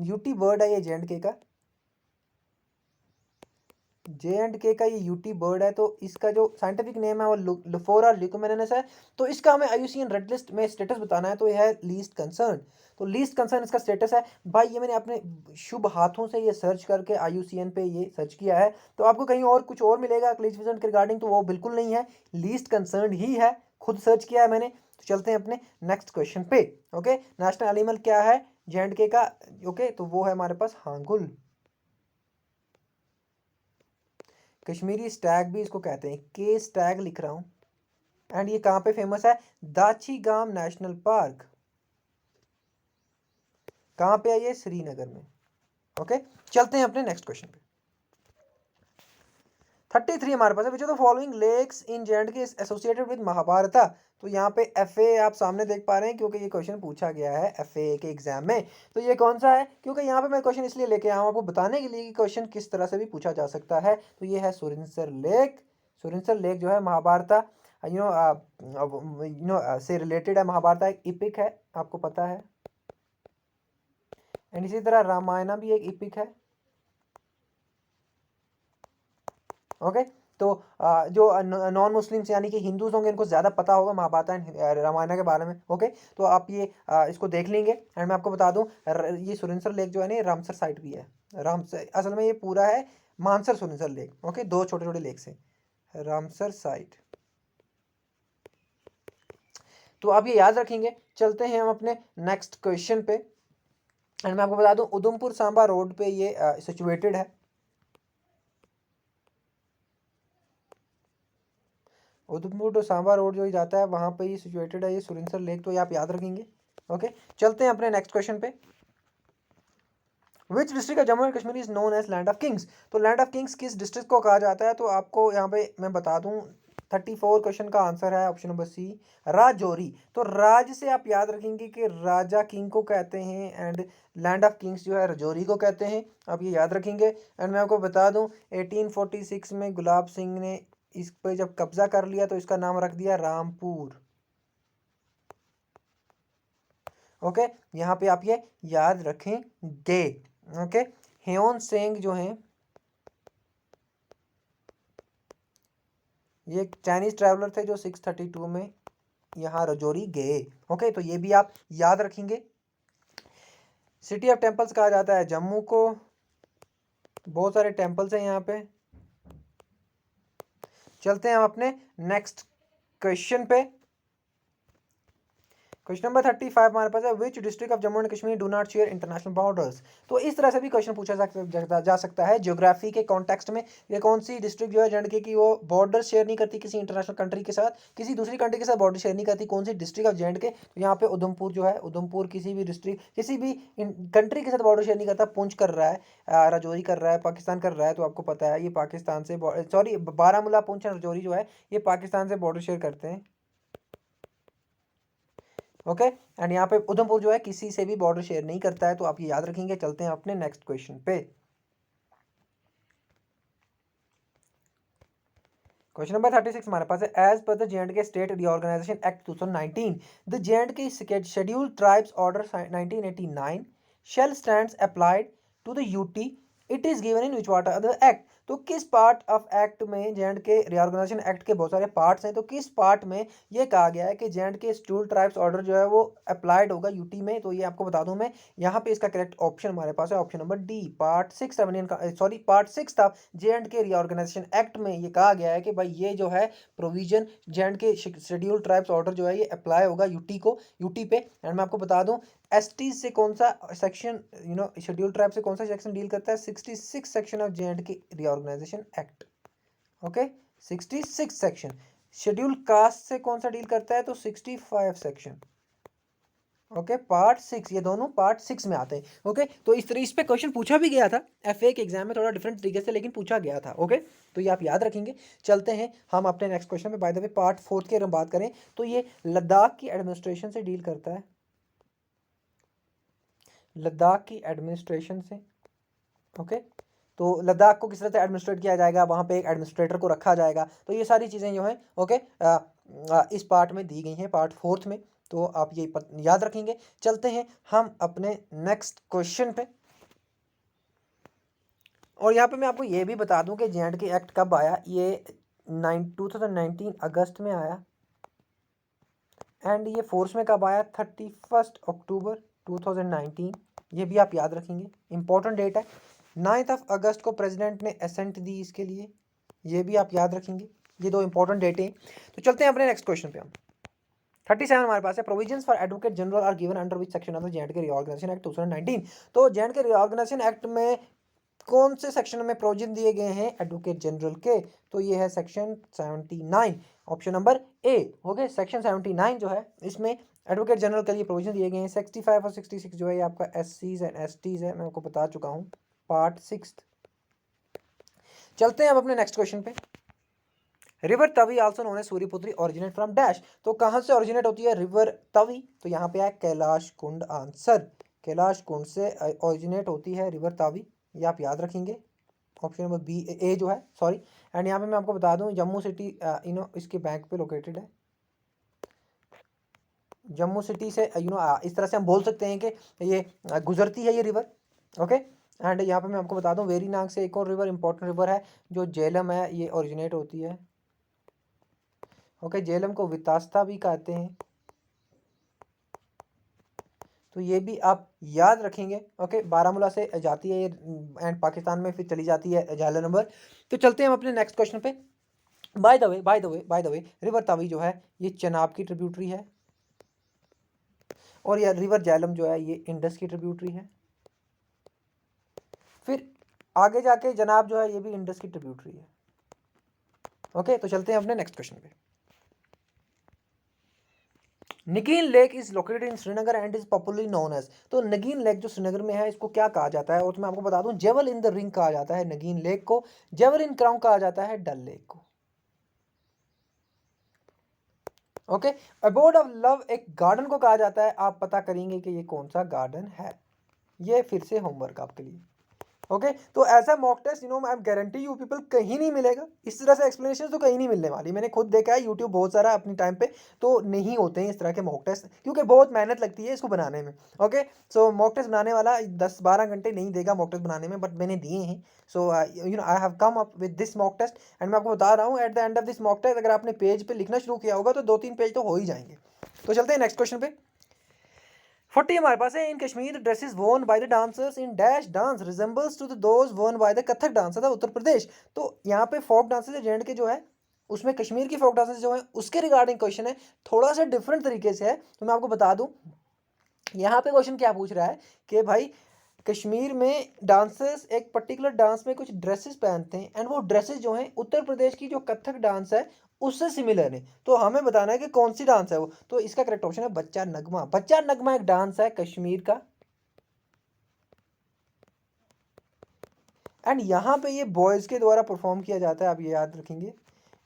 यूटी बर्ड है ये J&K का, J&K का ये यूटी बर्ड है। तो इसका जो साइंटिफिक नेम है वो लोफोरा ल्यूकोमेलेनस है। तो इसका हमें IUCN रेड लिस्ट में स्टेटस बताना है, तो यह है लीस्ट कंसर्न। तो लीस्ट कंसर्न इसका स्टेटस है भाई। ये मैंने अपने शुभ हाथों से ये सर्च करके IUCN पे ये सर्च किया है। तो आपको कहीं और कुछ और मिलेगा कलीज फिजेंट के रिगार्डिंग, तो वो बिल्कुल नहीं है, लीस्ट कंसर्न ही है, खुद सर्च किया है मैंने। तो चलते हैं अपने नेक्स्ट क्वेश्चन पे, ओके। नेशनल एनिमल क्या है J&K का, ओके। तो वो है हमारे पास हांगुल। कश्मीरी स्टैग भी इसको कहते हैं, के स्टैग लिख रहा हूं। एंड ये कहां पे फेमस है? दाची गाम नेशनल पार्क। कहां पे है ये? श्रीनगर में, ओके। चलते हैं अपने नेक्स्ट क्वेश्चन पे। 33 हमारे पास है, which of the following lakes in J&K is associated with Mahabharata. तो यहाँ पे FA आप सामने देख पा रहे हैं, क्योंकि ये क्वेश्चन पूछा गया है FA के एग्जाम में। तो ये कौन सा है? क्योंकि यहाँ पे मैं क्वेश्चन इसलिए लेके आया हूँ आपको बताने के लिए कि क्वेश्चन किस तरह से भी पूछा जा सकता है। तो ये है सुरिनसर लेक। सुरिनसर लेक जो है महाभारता से रिलेटेड है, महाभारता एक इपिक है, आपको पता है। एंड इसी तरह रामायण भी एक इपिक है, ओके। तो जो नॉन मुस्लिम्स यानी कि हिंदूज होंगे इनको ज़्यादा पता होगा महाभारत एंड रामायण के बारे में, ओके। तो आप ये इसको देख लेंगे। एंड मैं आपको बता दूं, ये सुरिनसर लेक जो है ना ये रामसर साइट भी है। रामसर असल में ये पूरा है मानसर सुरिनसर लेक, ओके। 2 छोटे छोटे लेक से रामसर साइट। तो आप ये याद रखेंगे। चलते हैं हम अपने नेक्स्ट क्वेश्चन पे। एंड मैं आपको बता दूं, उधमपुर सांबा रोड पे ये सिचुएटेड है। उधमपुर टू सांबा रोड जो ही जाता है वहाँ पे ही सिचुएटेड है ये सुरिनसर लेक। तो ये आप याद रखेंगे, ओके। चलते हैं अपने नेक्स्ट क्वेश्चन पे। Which district of Jammu and Kashmir is known as land of kings. तो लैंड ऑफ किंग्स किस डिस्ट्रिक्ट को कहा जाता है? तो आपको यहाँ पे मैं बता दूं, 34 क्वेश्चन का आंसर है ऑप्शन नंबर सी, राजौरी। तो राज से आप याद रखेंगे कि राजा किंग को कहते हैं, एंड लैंड ऑफ किंग्स जो है राजौरी को कहते हैं, आप ये याद रखेंगे। एंड मैं आपको बता दूं 1846 में गुलाब सिंह ने इस पर जब कब्जा कर लिया तो इसका नाम रख दिया रामपुर, ओके। यहाँ पे आप ये याद रखेंगे, ओके। ह्योन सेंग जो हैं ये चाइनीज़ ट्रैवलर थे जो 632 में यहाँ राजौरी गए। ओके, तो ये भी आप याद रखेंगे। सिटी ऑफ टेम्पल्स कहा जाता है जम्मू को, बहुत सारे टेम्पल्स हैं यहाँ पे। चलते हैं हम अपने नेक्स्ट क्वेश्चन पे। क्वेश्चन नंबर 35 हमारे पास है, विच district of Jammu and Kashmir do not share international borders. तो इस तरह से भी क्वेश्चन पूछा जा सकता है ज्योग्राफी के कॉन्टेक्स्ट में। ये कौन सी डिस्ट्रिक्ट जो है जे की वो बॉर्डर शेयर नहीं करती किसी इंटरनेशनल कंट्री के साथ, किसी दूसरी कंट्री के साथ बॉर्डर शेयर नहीं करती, कौन सी डिस्ट्रिक्ट ऑफ जे तो यहाँ पे उधमपुर जो है, उधमपुर किसी भी डिस्ट्रिक्ट किसी भी कंट्री के साथ बॉर्डर शेयर नहीं करता। पुंछ कर रहा है, राजौरी कर रहा है, पाकिस्तान कर रहा है, तो आपको पता है ये पाकिस्तान से, सॉरी बारामूला, पुंछ और राजौरी जो है ये पाकिस्तान से बॉर्डर शेयर करते हैं। ओके, एंड यहाँ पे उधमपुर जो है किसी से भी बॉर्डर शेयर नहीं करता है, तो आप ये याद रखेंगे। चलते हैं अपने नेक्स्ट क्वेश्चन पे। क्वेश्चन नंबर 36 हमारे पास है, as per the J state reorganisation act 2019 the J scheduled tribes order 1989 shall stands applied to the UT, it is given in which what other act. तो किस पार्ट ऑफ एक्ट में, जे K reorganisation act के बहुत सारे parts हैं, तो किस part में ये कहा गया है कि जे के शेड्यूल्ड ट्राइब्स ऑर्डर जो है वो अप्लाइड होगा यूटी में। तो ये आपको बता दूं मैं, यहाँ पे इसका करेक्ट ऑप्शन हमारे पास है option number D, part 6 sorry part 6 था जे के रीऑर्गेनाइजेशन एक्ट में। ये कहा गया है कि भाई ये जो है प्रोविजन जे के शेड्यूल्ड ट्राइब्स ऑर्डर जो है ये अप्लाई होगा यूटी पे। एंड मैं आपको बता दूं एसटी से कौन सा सेक्शन, शेड्यूल ट्राइब से कौन सा सेक्शन डील करता है, 66 section of J reorganisation act. Okay, 66 section. Schedule caste से कौन सा डील करता है, तो 65 सेक्शन। ओके, पार्ट 6, ये दोनों पार्ट 6 में आते हैं। ओके, तो इस पे क्वेश्चन पूछा भी गया था एफए के एग्जाम में, थोड़ा डिफरेंट तरीके से लेकिन पूछा गया था। ओके, तो ये आप याद रखेंगे। चलते हैं हम अपने नेक्स्ट क्वेश्चन पे। बाय द वे पार्ट 4 की अगर हम बात करें तो ये लद्दाख की एडमिनिस्ट्रेशन से डील करता है, लद्दाख की एडमिनिस्ट्रेशन से। ओके, तो लद्दाख को किस तरह से एडमिनिस्ट्रेट किया जाएगा, वहाँ पे एक एडमिनिस्ट्रेटर को रखा जाएगा, तो ये सारी चीज़ें जो हैं ओके इस पार्ट में दी गई हैं, पार्ट 4 में। तो आप ये याद रखेंगे। चलते हैं हम अपने नेक्स्ट क्वेश्चन पे। और यहाँ पे मैं आपको ये भी बता दूं कि जे के एक्ट कब आया। ये 2019 अगस्त में आया, एंड ये फोर्स में कब आया, 31 अक्टूबर 2019। ये भी आप याद रखेंगे, इंपॉर्टेंट डेट है। 9 अगस्त को प्रेसिडेंट ने असेंट दी इसके लिए, ये भी आप याद रखेंगे। ये दो इंपॉर्टेंट डेटें हैं। तो चलते हैं अपने नेक्स्ट क्वेश्चन पे। हम 37 हमारे पास है, provisions for advocate general are given under which section of the J K reorganisation act 2019। तो जे के रीऑर्गेनाइजेशन एक्ट में कौन से सेक्शन में प्रोविजन दिए गए हैं एडवोकेट जनरल के, तो ये है section 79, option number A. Okay, section 79 जो है इसमें एडवोकेट जनरल के लिए प्रोविजन दिए गए हैं। 65 और 66 जो है ये आपका एससीज एंड एसटीज है, मैं आपको बता चुका हूँ, पार्ट 6। चलते हैं अब अपने नेक्स्ट क्वेश्चन पे। River Tawi also known as Suryaputri originate from dash. तो कहाँ से ओरिजिनेट होती है रिवर तवी, तो यहाँ पे है कैलाश कुंड आंसर। कैलाश कुंड से ओरिजिनेट होती है रिवर तवी, ये आप याद रखेंगे, ऑप्शन नंबर बी ए जो है, सॉरी। एंड यहाँ पे मैं आपको बता दूँ जम्मू सिटी इसके बैंक पे लोकेटेड है। जम्मू सिटी से इस तरह से हम बोल सकते हैं कि ये गुजरती है ये रिवर। ओके, एंड यहाँ पे मैं आपको बता दूँ वेरीनाग से एक और रिवर, इंपॉर्टेंट रिवर है जो झेलम है, ये ओरिजिनेट होती है। ओके, झेलम को वितास्ता भी कहते हैं, तो ये भी आप याद रखेंगे। ओके, बारामूला से जाती है ये एंड पाकिस्तान में फिर चली जाती है झाला नंबर। तो चलते हैं हम अपने नेक्स्ट क्वेश्चन पे। Bye the way river Tawi जो है ये चनाब की ट्रिब्यूटरी है, और यह रिवर झेलम जो है ये इंडस की ट्रिब्यूटरी है। फिर आगे जाके जनाब जो है ये भी इंडस की ट्रिब्यूटरी है। ओके, तो चलते हैं अपने नेक्स्ट क्वेश्चन पे। Nagin Lake is located in Srinagar and is popularly known as. तो नगीन लेक जो श्रीनगर में है इसको क्या कहा जाता है, और तो मैं आपको बता दूं जेवल इन द रिंग कहा जाता है नगीन लेक को, जेवल इन क्राउन कहा जाता है डल लेक को। ओके, अबोर्ड ऑफ लव एक गार्डन को कहा जाता है, आप पता करेंगे कि ये कौन सा गार्डन है। ये फिर से होमवर्क आपके लिए। ओके तो ऐसा mock test I am guarantee you people कहीं नहीं मिलेगा, इस तरह से एक्सप्लेनेशन तो कहीं नहीं मिलने वाली। मैंने खुद देखा है यूट्यूब बहुत सारा अपनी टाइम पे, तो नहीं होते हैं इस तरह के मॉक टेस्ट क्योंकि बहुत मेहनत लगती है इसको बनाने में। ओके सो मॉक टेस्ट बनाने वाला 10-12 घंटे नहीं देगा मॉक टेस्ट बनाने में, बट मैंने दिए हैं। So I have come up with this mock test एंड मैं आपको बता रहा हूँ at the end of this mock test अगर आपने पेज पे लिखना शुरू किया होगा तो 2-3 पेज तो हो ही जाएंगे। तो चलते हैं नेक्स्ट क्वेश्चन पे। 40 हमारे पास है। In Kashmir dresses worn by the dancers in dash dance resembles to the those worn by the Kathak dancers of Uttar Pradesh. तो यहाँ पे फोक डांसेस जेंड के जो है उसमें कश्मीर की फोक डांसेस जो है उसके रिगार्डिंग क्वेश्चन है, थोड़ा सा डिफरेंट तरीके से है। तो मैं आपको बता दूं यहाँ पे क्वेश्चन क्या पूछ रहा है कि भाई कश्मीर में डांसर्स एक पर्टिकुलर डांस में कुछ ड्रेसेस पहनते हैं एंड वो ड्रेसेस जो हैं उत्तर प्रदेश की जो कथक डांस है उससे सिमिलर है। तो हमें बताना है कि कौन सी डांस है वो। तो इसका करेक्ट ऑप्शन है बच्चा नगमा। बच्चा नगमा एक डांस है कश्मीर का एंड यहाँ पे ये बॉयज़ के द्वारा परफॉर्म किया जाता है, आप ये याद रखेंगे।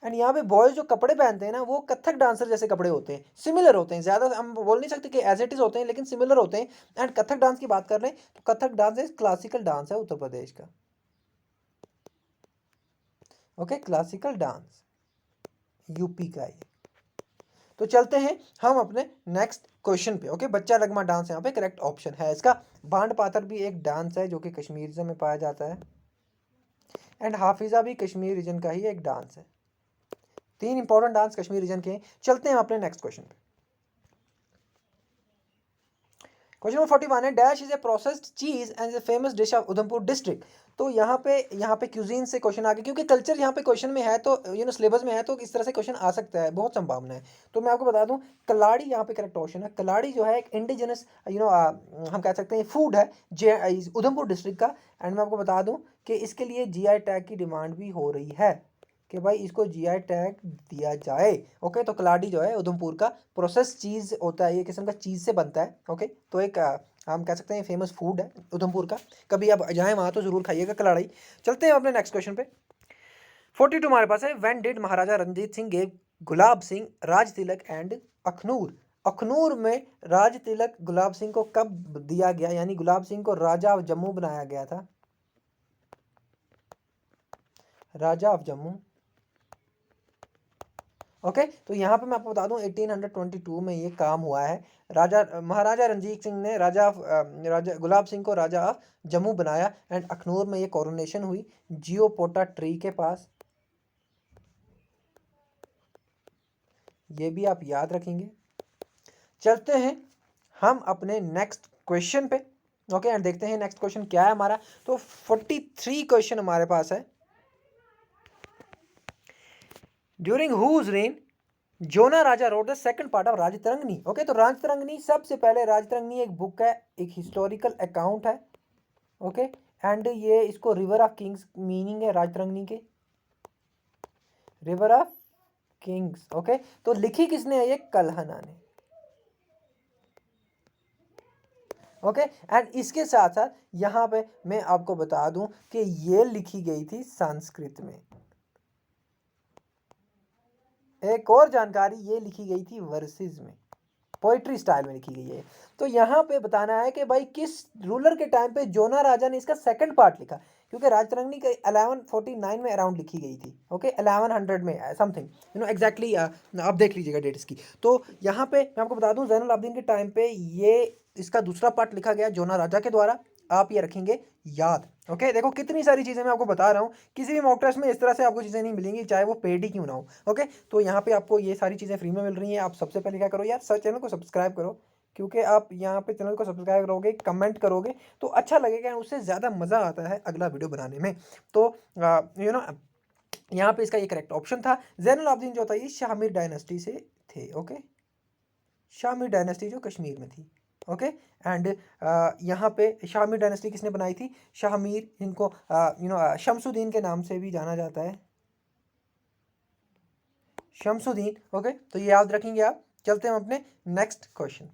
एंड यहाँ पे बॉयज़ जो कपड़े पहनते हैं ना वो कथक डांसर जैसे कपड़े होते हैं, सिमिलर होते हैं, ज़्यादा हम बोल नहीं सकते कि एज इट इज़ होते हैं लेकिन सिमिलर होते हैं। एंड कथक डांस की बात कर रहे हैं तो कथक डांस एक क्लासिकल डांस है उत्तर प्रदेश का। ओके क्लासिकल डांस यूपी का है। तो चलते हैं हम अपने नेक्स्ट क्वेश्चन पे। ओके बच्चा नगमा डांस यहाँ पे करेक्ट ऑप्शन है इसका। भांड पातर भी एक डांस है जो कि कश्मीर में पाया जाता है एंड हाफिज़ा भी कश्मीर रीजन का ही एक डांस है। 3 इंपॉर्टेंट डांस कश्मीर रीजन के। चलते हैं अपने नेक्स्ट क्वेश्चन पे। क्वेश्चन नंबर 41 है। डैश इज ए प्रोसेस्ड चीज and a famous dish of Udhampur district. तो यहाँ पे क्यूजीन से क्वेश्चन आ गया क्योंकि कल्चर यहाँ पे क्वेश्चन में है, तो सिलेबस में है, तो इस तरह से क्वेश्चन आ सकता है, बहुत संभावना है। तो मैं आपको बता दूं कलाड़ी यहाँ पे करेक्ट ऑप्शन है। कलाड़ी जो है एक इंडिजिनस हम कह सकते हैं फूड है उधमपुर डिस्ट्रिक्ट का। एंड मैं आपको बता दूं कि इसके लिए जीआई टैग की डिमांड भी हो रही है कि भाई इसको जीआई टैग दिया जाए। ओके तो कलाड़ी जो है उधमपुर का प्रोसेस चीज़ होता है, ये किस्म का चीज़ से बनता है। ओके तो एक हम कह सकते हैं फेमस फूड है उधमपुर का, कभी आप जाएँ वहाँ तो ज़रूर खाइएगा कलाड़ी। चलते हैं अपने नेक्स्ट क्वेश्चन पे। 42 हमारे पास है। When did Maharaja Ranjit Singh gave Gulab Singh raj tilak and Akhnoor. Akhnoor में राज तिलक गुलाब सिंह को कब दिया गया, यानी गुलाब सिंह को राजा ऑफ जम्मू बनाया गया था। राजा ऑफ जम्मू। ओके तो यहाँ पे मैं आपको बता दूं 1822 में ये काम हुआ है। महाराजा रंजीत सिंह ने राजा गुलाब सिंह को राजा ऑफ जम्मू बनाया एंड अखनूर में ये कोरोनेशन हुई जियोपोटा ट्री के पास। ये भी आप याद रखेंगे। चलते हैं हम अपने नेक्स्ट क्वेश्चन पे। ओके एंड देखते हैं नेक्स्ट क्वेश्चन क्या है हमारा। तो 43 क्वेश्चन हमारे पास है। During whose reign Jonaraja wrote the second part of Rajatarangini. Okay तो राजतरंगिणी सबसे पहले राजतरंगिणी एक बुक है, एक हिस्टोरिकल अकाउंट है। ओके एंड ये इसको रिवर ऑफ किंग्स मीनिंग है राजतरंगिणी के, रिवर ऑफ किंग्स। ओके तो लिखी किसने है ये, कल्हना ने। ओके एंड इसके साथ साथ यहाँ पे मैं आपको बता दूं कि ये लिखी गई थी संस्कृत में। एक और जानकारी, ये लिखी गई थी वर्सेस में, पोइट्री स्टाइल में लिखी गई है। तो यहाँ पे बताना है कि भाई किस रूलर के टाइम पे जोना राजा ने इसका सेकंड पार्ट लिखा, क्योंकि राजतरंगिणी का 1149 में अराउंड लिखी गई थी। ओके 1100 में समथिंग एग्जैक्टली आप देख लीजिएगा डेट इसकी। तो यहाँ पे मैं आपको बता दूं ज़ैनुल आबदीन के टाइम पे ये इसका दूसरा पार्ट लिखा गया जोना राजा के द्वारा, आप ये रखेंगे याद। ओके देखो कितनी सारी चीज़ें मैं आपको बता रहा हूँ, किसी भी मॉक टेस्ट में इस तरह से आपको चीज़ें नहीं मिलेंगी चाहे वो पेड ही क्यों ना हो। ओके तो यहाँ पे आपको ये सारी चीज़ें फ्री में मिल रही हैं। आप सबसे पहले क्या करो यार, चैनल को सब्सक्राइब करो, क्योंकि आप यहाँ पे चैनल को सब्सक्राइब करोगे, कमेंट करोगे तो अच्छा लगेगा, उससे ज़्यादा मज़ा आता है अगला वीडियो बनाने में। तो यहाँ पे इसका ये करेक्ट ऑप्शन था। ज़ैनुल आबदीन जो था ये शामिर डायनेस्टी से थे। ओके शामिर डायनेस्टी जो कश्मीर में थी। ओके एंड यहाँ पे शामिर डायनेस्टी किसने बनाई थी, शामिर, जिनको शमसुद्दीन के नाम से भी जाना जाता है, शमसुद्दीन। ओके तो ये याद रखेंगे आप। चलते हैं अपने next question.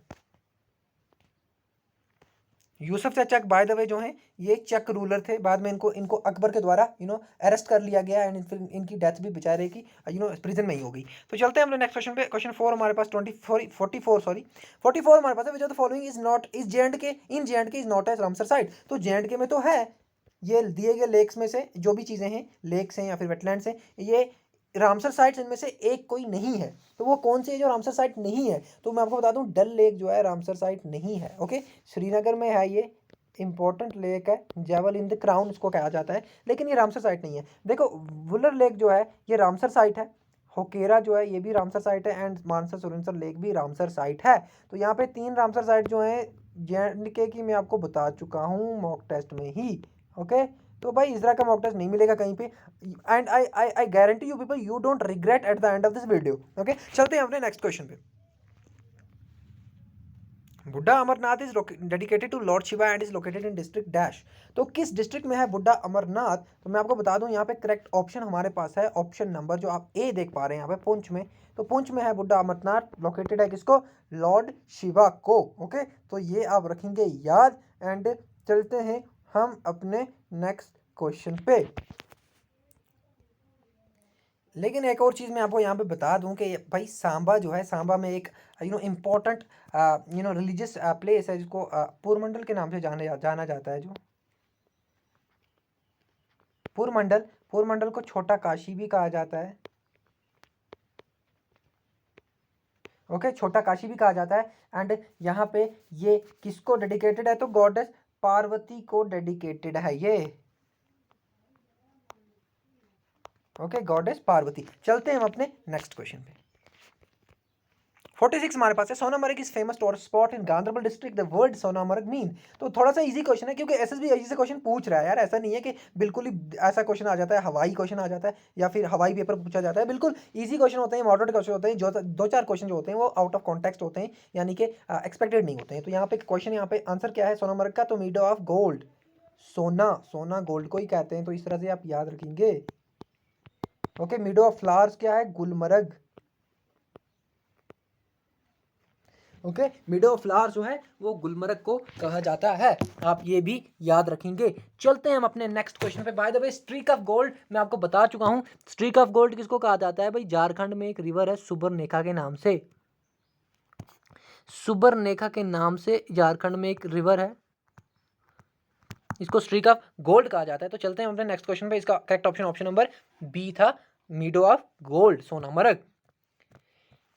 Yusuf Shah Chak by the way जो हैं ये चक रूलर थे, बाद में इनको अकबर के द्वारा अरेस्ट कर लिया गया एंड फिर इनकी डेथ भी बेचारे की प्रिजन में ही हो गई। तो चलते हैं अपने नेक्स्ट क्वेश्चन पे। क्वेश्चन 4 हमारे पास 44 हमारे पास है। Which of the following is not is J and K in J and K is not as Ramsar site. तो जे एंड के में तो है ये दिए गए लेक्स में से जो भी चीज़ें हैं, लेक्स हैं या फिर वेटलैंड्स हैं, ये रामसर साइट्स इनमें से एक कोई नहीं है। तो वो कौन सी है जो रामसर साइट नहीं है? तो मैं आपको बता दूं, डल लेक जो है रामसर साइट नहीं है। ओके, श्रीनगर में है, ये इंपॉर्टेंट लेक है, जेवल इन द क्राउन इसको कहा जाता है, लेकिन ये रामसर साइट नहीं है। देखो, वुलर लेक जो है ये रामसर साइट है, होकेरा जो है ये भी रामसर साइट है, एंड मानसर सुरनसर लेक भी रामसर साइट है। तो यहाँ पे 3 रामसर साइट जो हैं जे की मैं आपको बता चुका हूँ मॉक टेस्ट में ही। ओके, तो भाई इस तरह का मॉक टेस्ट नहीं मिलेगा कहीं पे, and I guarantee you people, you don't regret at the end of this video. Okay, चलते हैं अपने नेक्स्ट क्वेश्चन पे। Buddha Amarnath is dedicated to lord Shiva and is located in district dash. तो किस डिस्ट्रिक्ट में है बुड्ढा अमरनाथ? तो मैं आपको बता दूं, यहाँ पे करेक्ट ऑप्शन हमारे पास है ऑप्शन नंबर जो आप ए देख पा रहे हैं यहाँ पे, पुंछ में। तो पुंछ में है बुड्ढा अमरनाथ, लोकेटेड है किसको? लॉर्ड शिवा को। ओके, तो ये आप रखेंगे याद, एंड चलते हैं हम अपने नेक्स्ट क्वेश्चन पे। लेकिन एक और चीज़ मैं आपको यहाँ पे बता दूं कि भाई सांबा जो है, सांबा में एक इम्पोर्टेंट रिलीजियस प्लेस है जिसको पुरमंडल के नाम से जाना जाता है। जो पुरमंडल, पुरमंडल को छोटा काशी भी कहा जाता है। ओके, छोटा काशी भी कहा जाता है। एंड यहाँ पे ये किसको डेडिकेटेड है? तो गॉडेस पार्वती को डेडिकेटेड है ये। Okay, goddess Parvati. चलते हैं हम अपने नेक्स्ट क्वेश्चन पे। 46 हमारे पास है, Sonamarg is famous tourist spot in Ganderbal district, the word Sonamarg mean. तो थोड़ा सा इजी क्वेश्चन है, क्योंकि एसएसबी इजी से क्वेश्चन पूछ रहा है यार, ऐसा नहीं है कि बिल्कुल ही ऐसा क्वेश्चन आ जाता है, हवाई क्वेश्चन आ जाता है या फिर हवाई पेपर पूछा जाता है। बिल्कुल इजी क्वेश्चन होते हैं, मॉडरेट क्वेश्चन होते हैं, जो 2-4 क्वेश्चन जो होते हैं वो आउट ऑफ कॉन्टेक्स्ट होते हैं, यानी कि एक्सपेक्टेड नहीं होते हैं। तो यहाँ पे क्वेश्चन, यहाँ पे आंसर क्या है सोनामर्ग का? तो मीडो ऑफ गोल्ड, सोना, सोना गोल्ड को ही कहते हैं, तो इस तरह से आप याद रखेंगे। ओके, मीडो ऑफ फ्लावर्स क्या है? गुलमर्ग। ओके, मीडो ऑफ फ्लावर्स जो है वो गुलमर्ग को कहा जाता है, आप ये भी याद रखेंगे। चलते हैं हम अपने नेक्स्ट क्वेश्चन पे। Bye the way, streak of gold मैं आपको बता चुका हूँ। स्ट्रीक ऑफ गोल्ड किसको कहा जाता है? भाई झारखंड में एक रिवर है सुबर्णरेखा के नाम से, सुबर्णरेखा के नाम से झारखंड में एक रिवर है, इसको स्ट्रीक ऑफ गोल्ड कहा जाता है। तो चलते हैं अपने नेक्स्ट क्वेश्चन पे। इसका correct option option number B था, meadow of gold, Sonamarg.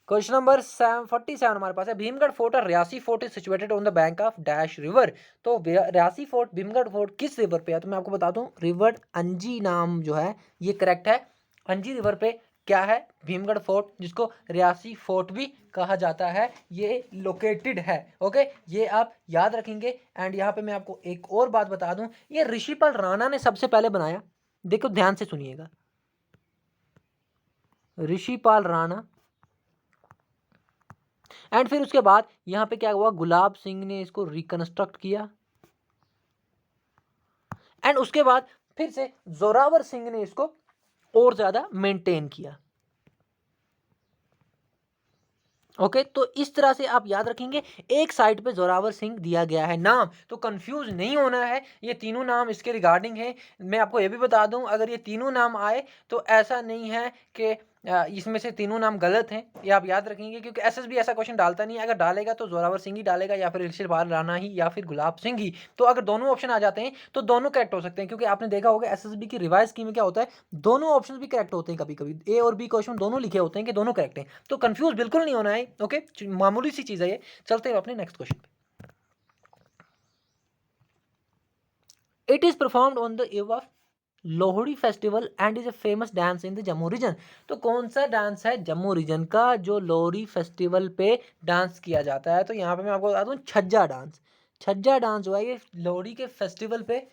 Question number 47 हमारे पास है, भीमगढ़ फोर्ट और Reasi fort is situated on the bank of dash river. तो रियासी फोर्ट, भीमगढ़ फोर्ट किस रिवर पे है? तो मैं आपको बता दूं, रिवर अंजी नाम जो है ये करेक्ट है। अंजी रिवर पे क्या है? भीमगढ़ फोर्ट, जिसको रियासी फोर्ट भी कहा जाता है, ये लोकेटेड है। ओके, ये आप याद रखेंगे। एंड यहाँ पे मैं आपको एक और बात बता दूं, ये ऋषिपाल राणा ने सबसे पहले बनाया। देखो ध्यान से सुनिएगा, ऋषिपाल राणा। एंड फिर उसके बाद यहाँ पे क्या हुआ, गुलाब सिंह ने इसको रिकंस्ट्रक्ट किया, एंड उसके बाद फिर से जोरावर सिंह ने इसको और ज्यादा मेंटेन किया। ओके, तो इस तरह से आप याद रखेंगे। एक साइड पे जोरावर सिंह दिया गया है नाम, तो कंफ्यूज नहीं होना है, ये तीनों नाम इसके रिगार्डिंग है। मैं आपको ये भी बता दूं, अगर ये तीनों नाम आए तो ऐसा नहीं है कि इसमें से तीनों नाम गलत हैं, ये आप याद रखेंगे, क्योंकि एसएसबी ऐसा क्वेश्चन डालता नहीं है। अगर डालेगा तो जोरावर सिंह ही डालेगा, या फिर ऋषिपाल राणा ही, या फिर गुलाब सिंह ही। तो अगर दोनों ऑप्शन आ जाते हैं तो दोनों करेक्ट हो सकते हैं, क्योंकि आपने देखा होगा एसएसबी की रिवाइज स्कीम में क्या होता है, दोनों ऑप्शन भी करेक्ट होते हैं। कभी कभी ए और बी क्वेश्चन दोनों लिखे होते हैं कि दोनों करेक्ट हैं, तो कंफ्यूज बिल्कुल नहीं होना है। ओके, मामूली सी चीज है ये। चलते हैं अपने नेक्स्ट क्वेश्चन पे। It is performed on the eve of Lohri festival and is a famous dance in the Jammu region. तो कौन सा डांस है जम्मू रीजन का जो लोहड़ी फेस्टिवल पे डांस किया जाता है? तो यहाँ पे मैं आपको बता दूं, छज्जा डांस। छज्जा डांस जो है ये लोहड़ी के फेस्टिवल पे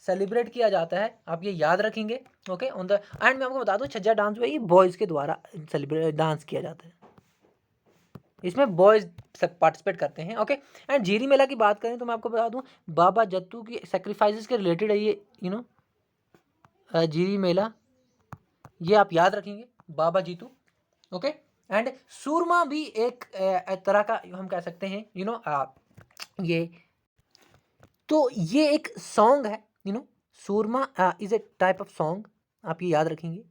सेलिब्रेट किया जाता है, आप ये याद रखेंगे। ओके, ऑन द एंड मैं आपको बता दूं, छज्जा डांस जो है ये बॉयज़ के द्वारा सेलिब्रेट डांस किया जाता है, इसमें बॉयज़ सब पार्टिसिपेट करते हैं। ओके, एंड जीरी मेला की बात करें तो मैं आपको बता दूं, बाबा जत्तू की सेक्रीफाइसेस के रिलेटेड है ये, जीरी मेला, ये आप याद रखेंगे, बाबा जीतू। ओके, एंड सूरमा भी एक तरह का हम कह सकते हैं, ये तो ये एक सॉन्ग है, Surma is a type of song, आप ये याद रखेंगे।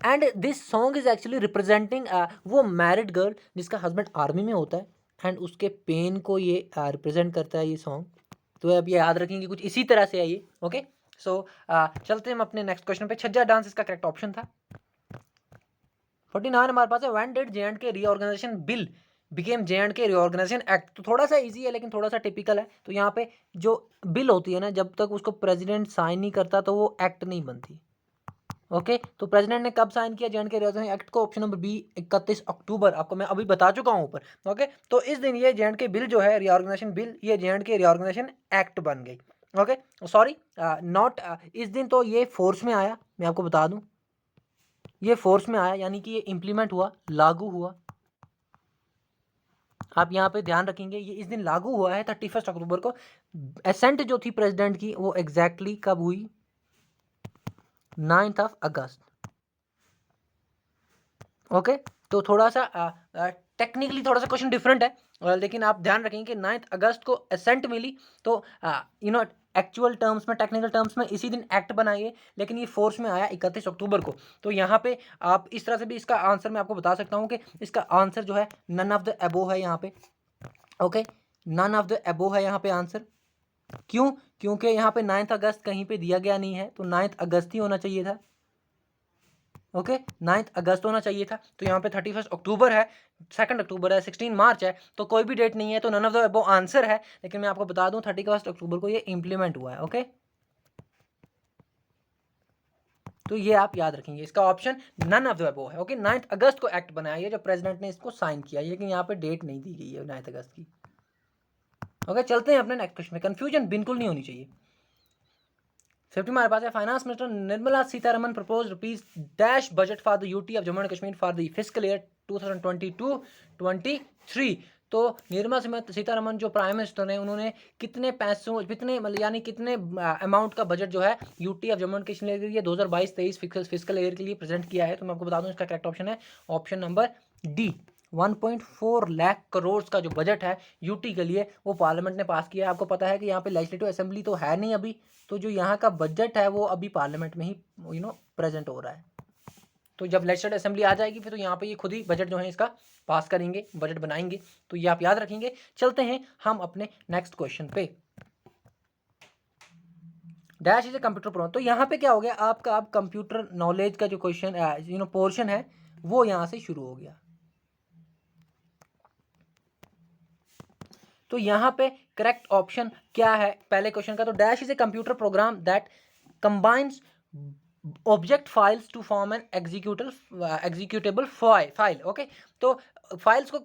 And this song is actually representing वो मैरिड गर्ल जिसका हस्बैंड आर्मी में होता है, एंड उसके पेन को ये रिप्रेजेंट करता है ये सॉन्ग। तो अब ये याद रखेंगे कुछ इसी तरह से है ये। ओके, सो चलते हैं हम अपने नेक्स्ट क्वेश्चन पे। छज्जा डांस इसका करेक्ट ऑप्शन था। 49 हमारे पास है, when did J&K reorganisation bill became J&K reorganisation act. तो थोड़ा सा इजी है लेकिन थोड़ा सा टिपिकल है। तो यहाँ पे जो बिल होती है ना, जब तक उसको प्रेसिडेंट साइन नहीं करता तो वो एक्ट नहीं बनती। ओके, तो प्रेसिडेंट ने कब साइन किया J&K रीऑर्गेनाइजेशन एक्ट को? ऑप्शन नंबर बी 31 अक्टूबर, आपको मैं अभी बता चुका हूँ ऊपर। ओके, तो इस दिन ये J&K बिल जो है, रीऑर्गेनाइजेशन बिल, ये J&K रीऑर्गेनाइजेशन एक्ट बन गई। ओके, सॉरी नॉट इस दिन तो ये फोर्स में आया, मैं आपको बता दूं ये फोर्स में आया, यानी कि ये इम्प्लीमेंट हुआ, लागू हुआ। आप यहाँ पे ध्यान रखेंगे ये इस दिन लागू हुआ है 31 अक्टूबर को। एसेंट जो थी प्रेसिडेंट की वो एग्जैक्टली कब हुई? 9 अगस्त। ओके, तो थोड़ा सा टेक्निकली थोड़ा सा क्वेश्चन डिफरेंट है, लेकिन आप ध्यान रखेंगे कि 9 अगस्त को एसेंट मिली, तो एक्चुअल टर्म्स में, टेक्निकल टर्म्स में इसी दिन एक्ट बनाइए, लेकिन ये फोर्स में आया 31 अक्टूबर को। तो यहाँ पे आप इस तरह से भी इसका आंसर मैं आपको बता सकता हूँ कि इसका आंसर जो है नन ऑफ द अबोव है यहाँ पे। Okay, none of the above है यहाँ पे आंसर। क्यों? क्योंकि यहाँ पे 9 अगस्त कहीं पे दिया गया नहीं है, तो 9 अगस्त ही होना चाहिए था। ओके, 9 अगस्त होना चाहिए था। तो यहाँ पे 31 अक्टूबर है, 2 अक्टूबर है, 16 मार्च है, तो कोई भी डेट नहीं है, तो none of the above answer है। लेकिन मैं आपको बता दूं 31 अक्टूबर को ये इंप्लीमेंट हुआ है। ओके, तो ये आप याद रखेंगे, इसका option none of the above है। ओके, 9 अगस्त को एक्ट बनाया है जब प्रेसिडेंट ने इसको साइन किया, लेकिन यहाँ पे डेट नहीं दी गई है 9 अगस्त की। ओके, चलते हैं अपने नेक्स्ट क्वेश्चन में। कंफ्यूजन बिल्कुल नहीं होनी चाहिए। 50 हमारे पास है, finance minister Nirmala Sitharaman propose rupees dash budget for the UT of Jammu and Kashmir for the fiscal year 2022-23। तो निर्मला सीतारमन जो प्राइम मिनिस्टर हैं, उन्होंने कितने पैसों, कितने मतलब यानी कितने अमाउंट का बजट जो है UT of Jammu and Kashmir के लिए 2022-23 फिस्कल ईयर के लिए प्रेजेंट किया है? तो मैं आपको बता दूं इसका करेक्ट ऑप्शन है option number D. 1.4 lakh crore का जो बजट है यूटी के लिए, वो पार्लियामेंट ने पास किया है। आपको पता है कि यहाँ पे लेजिस्लेटिव असेंबली तो है नहीं अभी, तो जो यहाँ का बजट है वो अभी पार्लियामेंट में ही प्रेजेंट हो रहा है। तो जब लेजिस्लेटिव असेंबली आ जाएगी फिर तो यहाँ पे ये खुद ही बजट जो है इसका पास करेंगे, बजट बनाएंगे। तो ये आप याद रखेंगे। चलते हैं हम अपने नेक्स्ट क्वेश्चन पे। Dash is a computer programme. तो यहाँ पे क्या हो गया आपका, अब कंप्यूटर नॉलेज का जो क्वेश्चन पोर्शन है वो यहाँ से शुरू हो गया। तो यहाँ पे करेक्ट ऑप्शन क्या है पहले क्वेश्चन का? तो dash is a computer program that combines object files to form an executable file. Okay, तो फाइल्स को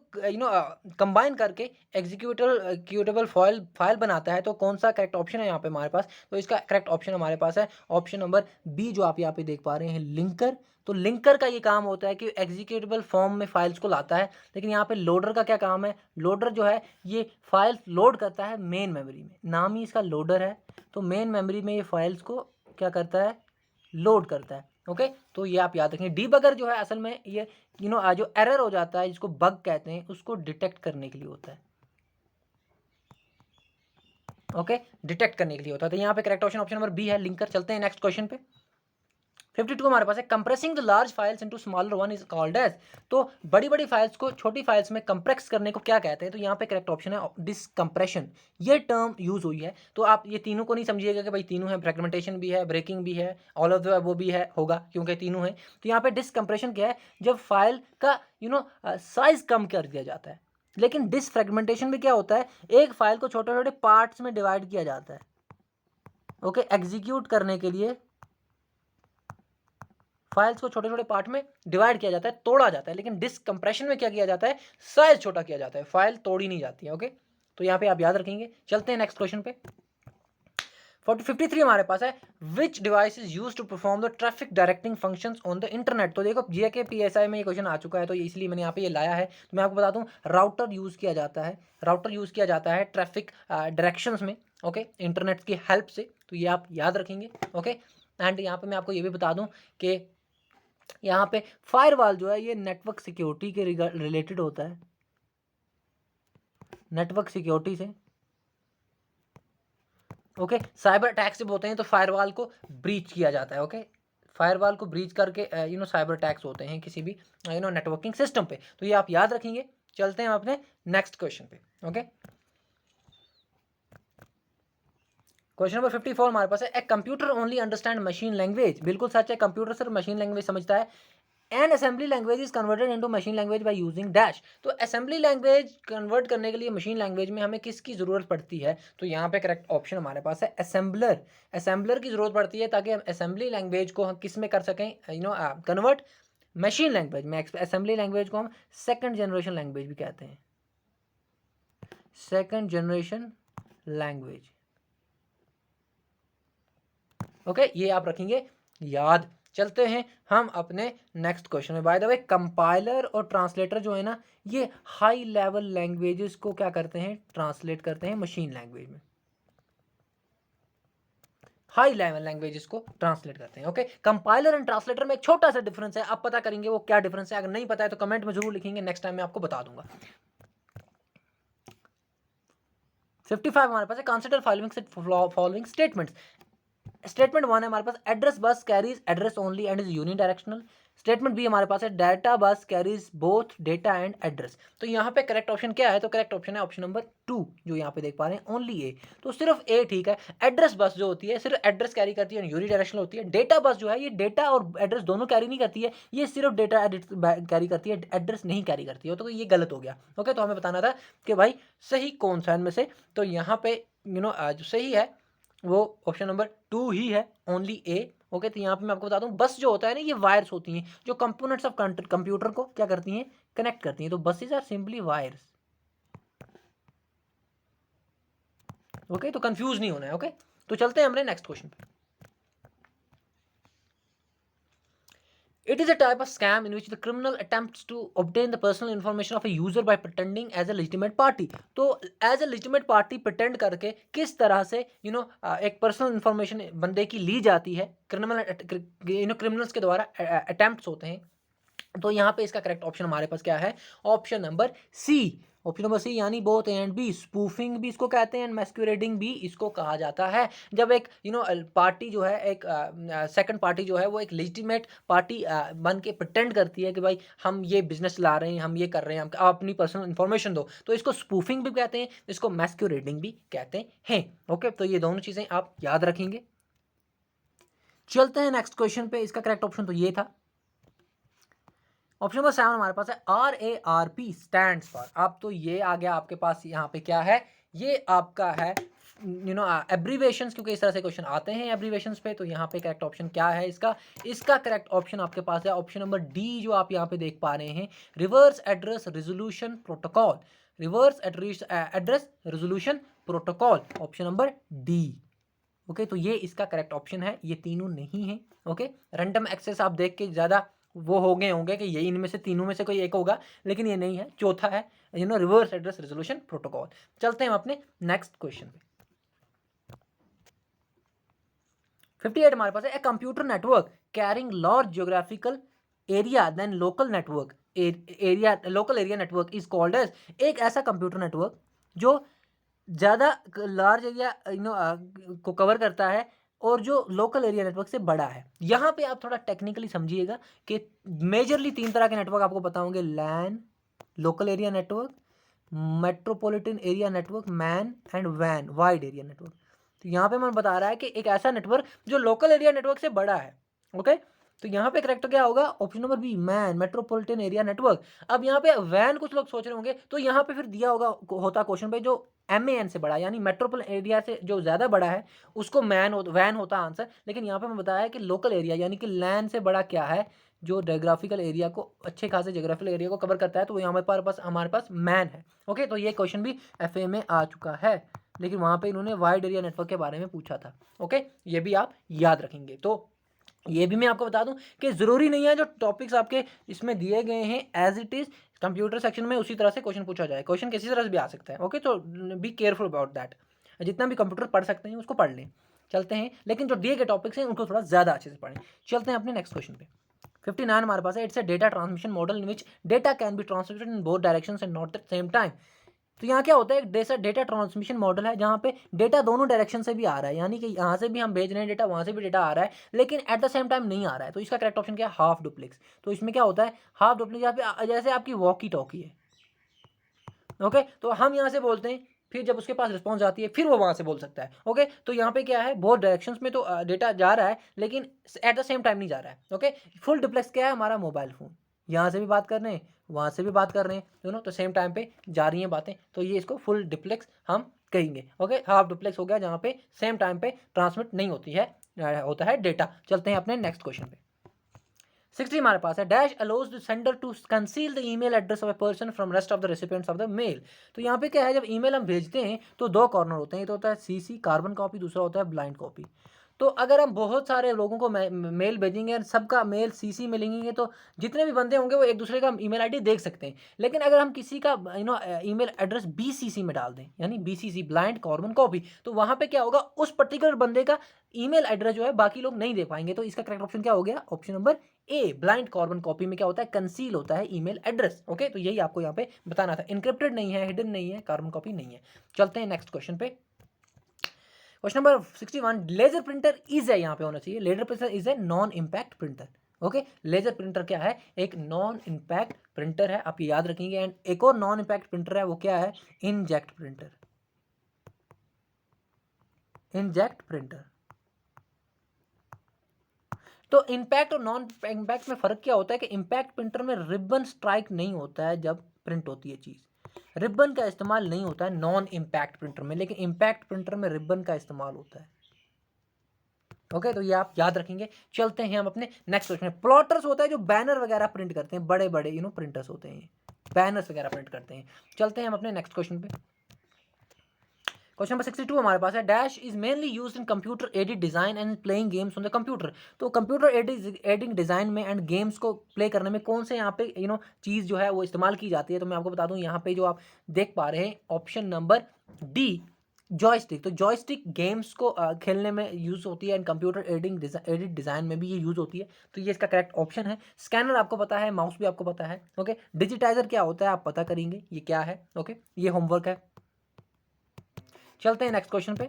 कंबाइन करके एग्जीक्यूटेबल फाइल बनाता है। तो कौन सा करेक्ट ऑप्शन है यहाँ पे हमारे पास? तो इसका करेक्ट ऑप्शन हमारे पास है ऑप्शन नंबर बी, जो आप यहाँ पे देख पा रहे हैं, लिंकर। तो लिंकर का ये काम होता है कि एग्जीक्यूटेबल फॉर्म में फाइल्स को लाता है। लेकिन यहाँ पे लोडर का क्या काम है? लोडर जो है ये फाइल्स लोड करता है मेन मेमोरी में, नाम ही इसका लोडर है। तो मेन मेमोरी में ये फाइल्स को क्या करता है? लोड करता है। ओके, तो ये आप याद रखें। डीबगर जो है असल में ये जो एरर हो जाता है, जिसको बग कहते हैं, उसको डिटेक्ट करने के लिए होता है। ओके, डिटेक्ट करने के लिए होता है। तो यहाँ पे correct option option number B है, लिंकर। चलते हैं नेक्स्ट क्वेश्चन पे। 52 हमारे पास है, compressing the large files into smaller one is called as. तो बड़ी बड़ी फाइल्स को छोटी फाइल्स में कंप्रेस करने को क्या कहते हैं? तो यहाँ पे करेक्ट ऑप्शन है डिसकंप्रेशन। ये टर्म यूज हुई है। तो आप ये तीनों को नहीं समझिएगा कि भाई तीनों है, फ्रेगमेंटेशन भी है, ब्रेकिंग भी है, ऑल ऑफ द वो भी है, होगा, क्योंकि तीनों है। तो यहाँ पे डिसकंप्रेशन क्या है? जब फाइल का साइज कम कर दिया जाता है। लेकिन डिसफ्रेगमेंटेशन में क्या होता है? एक फाइल को छोटे छोटे पार्ट्स में डिवाइड किया जाता है। ओके, एग्जीक्यूट करने के लिए फाइल्स को छोटे छोटे पार्ट में डिवाइड किया जाता है, तोड़ा जाता है। लेकिन डिसकंप्रेशन में क्या किया जाता है? साइज छोटा किया जाता है, फाइल तोड़ी नहीं जाती है। ओके, तो यहाँ पे आप याद रखेंगे। चलते हैं नेक्स्ट क्वेश्चन पे। 53 हमारे पास है, which device is use to perform the traffic directing functions on the internet. तो देखो जीके पीएसआई में ये क्वेश्चन आ चुका है, तो इसलिए मैंने यहाँ पे ये लाया है। तो मैं आपको बता दूं, राउटर यूज किया जाता है, राउटर यूज किया जाता है ट्रैफिक डायरेक्शंस में। ओके, इंटरनेट की हेल्प से। तो ये आप याद रखेंगे। ओके, एंड यहाँ पे मैं आपको ये भी बता दूं कि यहाँ पे फायरवॉल जो है ये नेटवर्क सिक्योरिटी के रिलेटेड होता है, नेटवर्क सिक्योरिटी से। ओके, साइबर अटैक्स जब होते हैं तो फायरवॉल को ब्रीच किया जाता है। ओके, फायरवॉल को ब्रीच करके साइबर अटैक्स होते हैं किसी भी नेटवर्किंग सिस्टम पे। तो ये आप याद रखेंगे। चलते हैं अपने नेक्स्ट क्वेश्चन पे। ओके, क्वेश्चन नंबर 54 हमारे पास है, a computer only understand machine language. बिल्कुल सच है, कंप्यूटर सिर्फ मशीन लैंग्वेज समझता है। N assembly language is converted into machine language by using dash. तो असेंबली लैंग्वेज कन्वर्ट करने के लिए मशीन लैंग्वेज में हमें किसकी जरूरत पड़ती है? तो यहाँ पे करेक्ट ऑप्शन हमारे पास है असेंबलर। असेंबलर की जरूरत पड़ती है ताकि हम असेंबली लैंग्वेज को हम किस में कर सकें, कन्वर्ट मशीन लैंग्वेज में। असेंबली लैंग्वेज को हम सेकंड जनरेशन लैंग्वेज भी कहते हैं, सेकंड जनरेशन लैंग्वेज। ओके, ये आप रखेंगे याद। चलते हैं हम अपने नेक्स्ट क्वेश्चन में। बाय द वे, कंपाइलर और ट्रांसलेटर जो है ना, ये हाई लेवल लैंग्वेजेस को क्या करते हैं, ट्रांसलेट करते हैं मशीन लैंग्वेज में। हाई लेवल लैंग्वेजेस को ट्रांसलेट करते हैं। ओके, कंपाइलर एंड ट्रांसलेटर में एक छोटा सा डिफरेंस है, आप पता करेंगे वो क्या डिफरेंस है। अगर नहीं पता है तो कमेंट में जरूर लिखेंगे, नेक्स्ट टाइम मैं आपको बता दूंगा। 55 हमारे पास है, कंसीडर फॉलोइंग स्टेटमेंट्स। स्टेटमेंट 1 है हमारे पास, address bus carries address only and is unidirectional. Statement B हमारे पास है, data bus carries both data and address. तो यहाँ पे करेक्ट ऑप्शन क्या है? तो करेक्ट ऑप्शन है ऑप्शन नंबर 2, जो यहाँ पे देख पा रहे हैं, ओनली ए। तो सिर्फ ए ठीक है। एड्रेस बस जो होती है सिर्फ एड्रेस कैरी करती है, यूनिडायरेक्शनल होती है। डेटा बस जो है ये डेटा और एड्रेस दोनों कैरी नहीं करती है, ये सिर्फ डेटा कैरी करती है, एड्रेस नहीं कैरी करती है। तो ये गलत हो गया। ओके, तो हमें बताना था कि भाई सही कौन सा इनमें से। तो यहाँ पे जो सही है वो ऑप्शन नंबर 2 ही है, ओनली ए। ओके, तो यहाँ पे मैं आपको बता दूं, बस जो होता है ना, ये वायर्स होती हैं जो कंपोनेंट्स ऑफ कंप्यूटर को क्या करती हैं, कनेक्ट करती हैं। तो buses are simply wires. Okay, तो कंफ्यूज नहीं होना है। ओके, तो चलते हैं हमारे नेक्स्ट क्वेश्चन पे। It is a type of scam in which the criminal attempts to obtain the personal information of a user by pretending as a legitimate party. तो as a legitimate party pretend करके किस तरह से एक personal information बंदे की ली जाती है, क्रिमिनल्स के द्वारा अटेम्प्ट्स होते हैं। तो यहाँ पे इसका करेक्ट ऑप्शन हमारे पास क्या है? Option number C. Option number C, यानी both A and B. Spoofing भी इसको कहते हैं, मैस्कुरेडिंग भी इसको कहा जाता है। जब एक पार्टी जो है, एक सेकंड पार्टी जो है, वो एक लेजिटिमेट पार्टी बन के प्रिटेंड करती है कि भाई हम ये बिजनेस ला रहे हैं, हम ये कर रहे हैं, आप अपनी पर्सनल इन्फॉर्मेशन दो, तो इसको स्पूफिंग भी कहते हैं, इसको मैस्कुरेडिंग भी कहते हैं। ओके, तो ये दोनों चीज़ें आप याद रखेंगे। चलते हैं नेक्स्ट क्वेश्चन पे। इसका करेक्ट ऑप्शन तो ये था। ऑप्शन नंबर 7 हमारे पास है, RARP स्टैंड्स फॉर। अब तो ये आ गया आपके पास, यहाँ पे क्या है, ये आपका है एब्रीवेशंस, क्योंकि इस तरह से क्वेश्चन आते हैं एब्रीवेशंस पे। तो यहाँ पे करेक्ट ऑप्शन क्या है इसका करेक्ट ऑप्शन आपके पास है ऑप्शन नंबर डी, जो आप यहाँ पे देख पा रहे हैं, reverse address resolution protocol. Reverse address resolution protocol, option number D. Okay, तो ये इसका करेक्ट ऑप्शन है, ये तीनों नहीं है। ओके, रैंडम एक्सेस आप देख के ज़्यादा वो हो गए होंगे कि ये इनमें से तीनों में से कोई एक होगा, लेकिन ये नहीं है, चौथा है रिवर्स एड्रेस रेजोल्यूशन प्रोटोकॉल। चलते हैं हम अपने नेक्स्ट क्वेश्चन पे। 58 हमारे पास है, a computer network carrying large geographical area than local network local area network is called as. एक ऐसा कंप्यूटर नेटवर्क जो ज़्यादा लार्ज एरिया को कवर करता है और जो लोकल एरिया नेटवर्क से बड़ा है। यहाँ पे आप थोड़ा टेक्निकली समझिएगा कि मेजरली 3 तरह के नेटवर्क आपको पता होंगे, LAN, local area network, metropolitan area network, MAN and वैन, वाइड एरिया नेटवर्क। तो यहाँ पे मैं बता रहा है कि एक ऐसा नेटवर्क जो लोकल एरिया नेटवर्क से बड़ा है। ओके, तो यहाँ पे करेक्ट क्या होगा? Option number B, MAN, metropolitan area network. अब यहाँ पे वैन कुछ लोग सोच रहे होंगे, तो यहाँ पे फिर दिया होता क्वेश्चन पे जो MAN से बड़ा, यानी मेट्रोपॉलिटन एरिया से जो ज़्यादा बड़ा है उसको वैन होता आंसर। लेकिन यहाँ पे मैं बताया कि लोकल एरिया यानी कि लैन से बड़ा क्या है, जो जोग्राफिकल एरिया को, अच्छे खासे जोग्राफिकल एरिया को कवर करता है, तो हमारे पास मैन है। ओके, तो ये क्वेश्चन भी FA में आ चुका है, लेकिन वहाँ पे इन्होंने वाइड एरिया नेटवर्क के बारे में पूछा था। ओके, ये भी आप याद रखेंगे। तो ये भी मैं आपको बता दूं कि ज़रूरी नहीं है जो टॉपिक्स आपके इसमें दिए गए हैं as it is computer section में उसी तरह से क्वेश्चन पूछा जाए। क्वेश्चन किसी तरह से भी आ सकता है। ओके, तो बी केयरफुल अबाउट दैट। जितना भी कंप्यूटर पढ़ सकते हैं उसको पढ़ लें। चलते हैं, लेकिन जो दिए गए टॉपिक्स हैं उनको थोड़ा ज़्यादा अच्छे से पढ़ें। चलते हैं अपने नेक्स्ट क्वेश्चन पे। 59 हमारे पास है, it's a data transmission model in which data can be transmitted in both directions and not at same time. तो यहाँ क्या होता है, एक डेटा ट्रांसमिशन मॉडल है जहाँ पे डेटा दोनों डायरेक्शन से भी आ रहा है, यानी कि यहाँ से भी हम भेज रहे हैं डेटा, वहाँ से भी डेटा आ रहा है, लेकिन एट द सेम टाइम नहीं आ रहा है। तो इसका करेक्ट ऑप्शन क्या है? Half duplex. तो इसमें क्या होता है, हाफ डुप्लेक्स यहाँ पे जैसे आपकी वॉकी टॉकी है। ओके, तो हम यहाँ से बोलते हैं फिर जब उसके पास रिस्पॉन्स आती है फिर वो वहाँ से बोल सकता है। ओके, तो यहाँ पे क्या है, बहुत डायरेक्शंस में तो डेटा जा रहा है लेकिन एट द सेम टाइम नहीं जा रहा है। ओके, फुल डुप्लेक्स क्या है, हमारा मोबाइल फ़ोन, यहाँ से भी बात कर रहे हैं वहाँ से भी बात कर रहे हैं, दोनों तो सेम टाइम पे जा रही हैं बातें, तो ये इसको फुल डुप्लेक्स हम कहेंगे। ओके, हाफ डुप्लेक्स हो गया जहाँ पे सेम टाइम पे ट्रांसमिट नहीं होती है, होता है डेटा। चलते हैं अपने नेक्स्ट क्वेश्चन पे। 60 हमारे पास है, dash allows the sender to conceal the email address of a person from rest of the recipients of the mail. तो यहाँ पे क्या है, जब ईमेल हम भेजते हैं तो दो कॉर्नर होते हैं, एक तो होता है सीसी कार्बन कॉपी, दूसरा होता है ब्लाइंड कॉपी। तो अगर हम बहुत सारे लोगों को मेल भेजेंगे, सबका मेल सीसी में लेंगे, तो जितने भी बंदे होंगे वो एक दूसरे का ईमेल आईडी देख सकते हैं। लेकिन अगर हम किसी का ईमेल एड्रेस बीसीसी में डाल दें, यानी बीसीसी ब्लाइंड कार्बन कॉपी, तो वहाँ पे क्या होगा, उस पर्टिकुलर बंदे का ईमेल एड्रेस जो है बाकी लोग नहीं देख पाएंगे। तो इसका करेक्ट ऑप्शन क्या हो गया, option number A, blind carbon copy में क्या होता है, कंसील होता है ईमेल एड्रेस। ओके, तो यही आपको यहाँ पे बताना था, इनक्रिप्टेड नहीं है, हिडन नहीं है, कार्बन कॉपी नहीं है। चलते हैं नेक्स्ट क्वेश्चन पे। Question number 61, laser printer is है, यहाँ पे होना चाहिए, laser printer is a non impact printer. Okay, laser printer क्या है, एक नॉन इम्पैक्ट प्रिंटर है, आप ये याद रखेंगे। एंड एक और नॉन इम्पैक्ट प्रिंटर है, वो क्या है, इंजेक्ट प्रिंटर। Inject printer. तो इम्पैक्ट और नॉन इम्पैक्ट में फ़र्क क्या होता है कि इम्पैक्ट प्रिंटर में रिबन स्ट्राइक नहीं होता है जब प्रिंट होती है चीज़, रिबन का इस्तेमाल नहीं होता है नॉन इम्पैक्ट प्रिंटर में, लेकिन इम्पैक्ट प्रिंटर में रिबन का इस्तेमाल होता है। ओके, तो ये आप याद रखेंगे। चलते हैं हम अपने नेक्स्ट क्वेश्चन में। प्लॉटर्स होता है जो बैनर वगैरह प्रिंट करते हैं, बड़े बड़े प्रिंटर्स होते हैं, बैनर्स वगैरह प्रिंट करते हैं। चलते हैं हम अपने नेक्स्ट क्वेश्चन पे। क्वेश्चन नंबर 62 हमारे पास है, dash is mainly used in computer added design and playing games on the computer. तो कंप्यूटर एडिंग डिजाइन में एंड गेम्स को प्ले करने में कौन से यहाँ पे चीज़ जो है वो इस्तेमाल की जाती है। तो मैं आपको बता दूं, यहाँ पे जो आप देख पा रहे हैं ऑप्शन नंबर डी, जॉयस्टिक। तो जॉयस्टिक गेम्स को खेलने में यूज़ होती है एंड कंप्यूटर एडिट डिज़ाइन में भी ये यूज़ होती है, तो ये इसका करेक्ट ऑप्शन है। स्कैनर आपको पता है, माउस भी आपको पता है। ओके, डिजिटाइजर क्या होता है आप पता करेंगे, ये क्या है। ओके, ये होमवर्क है। चलते हैं नेक्स्ट क्वेश्चन पे।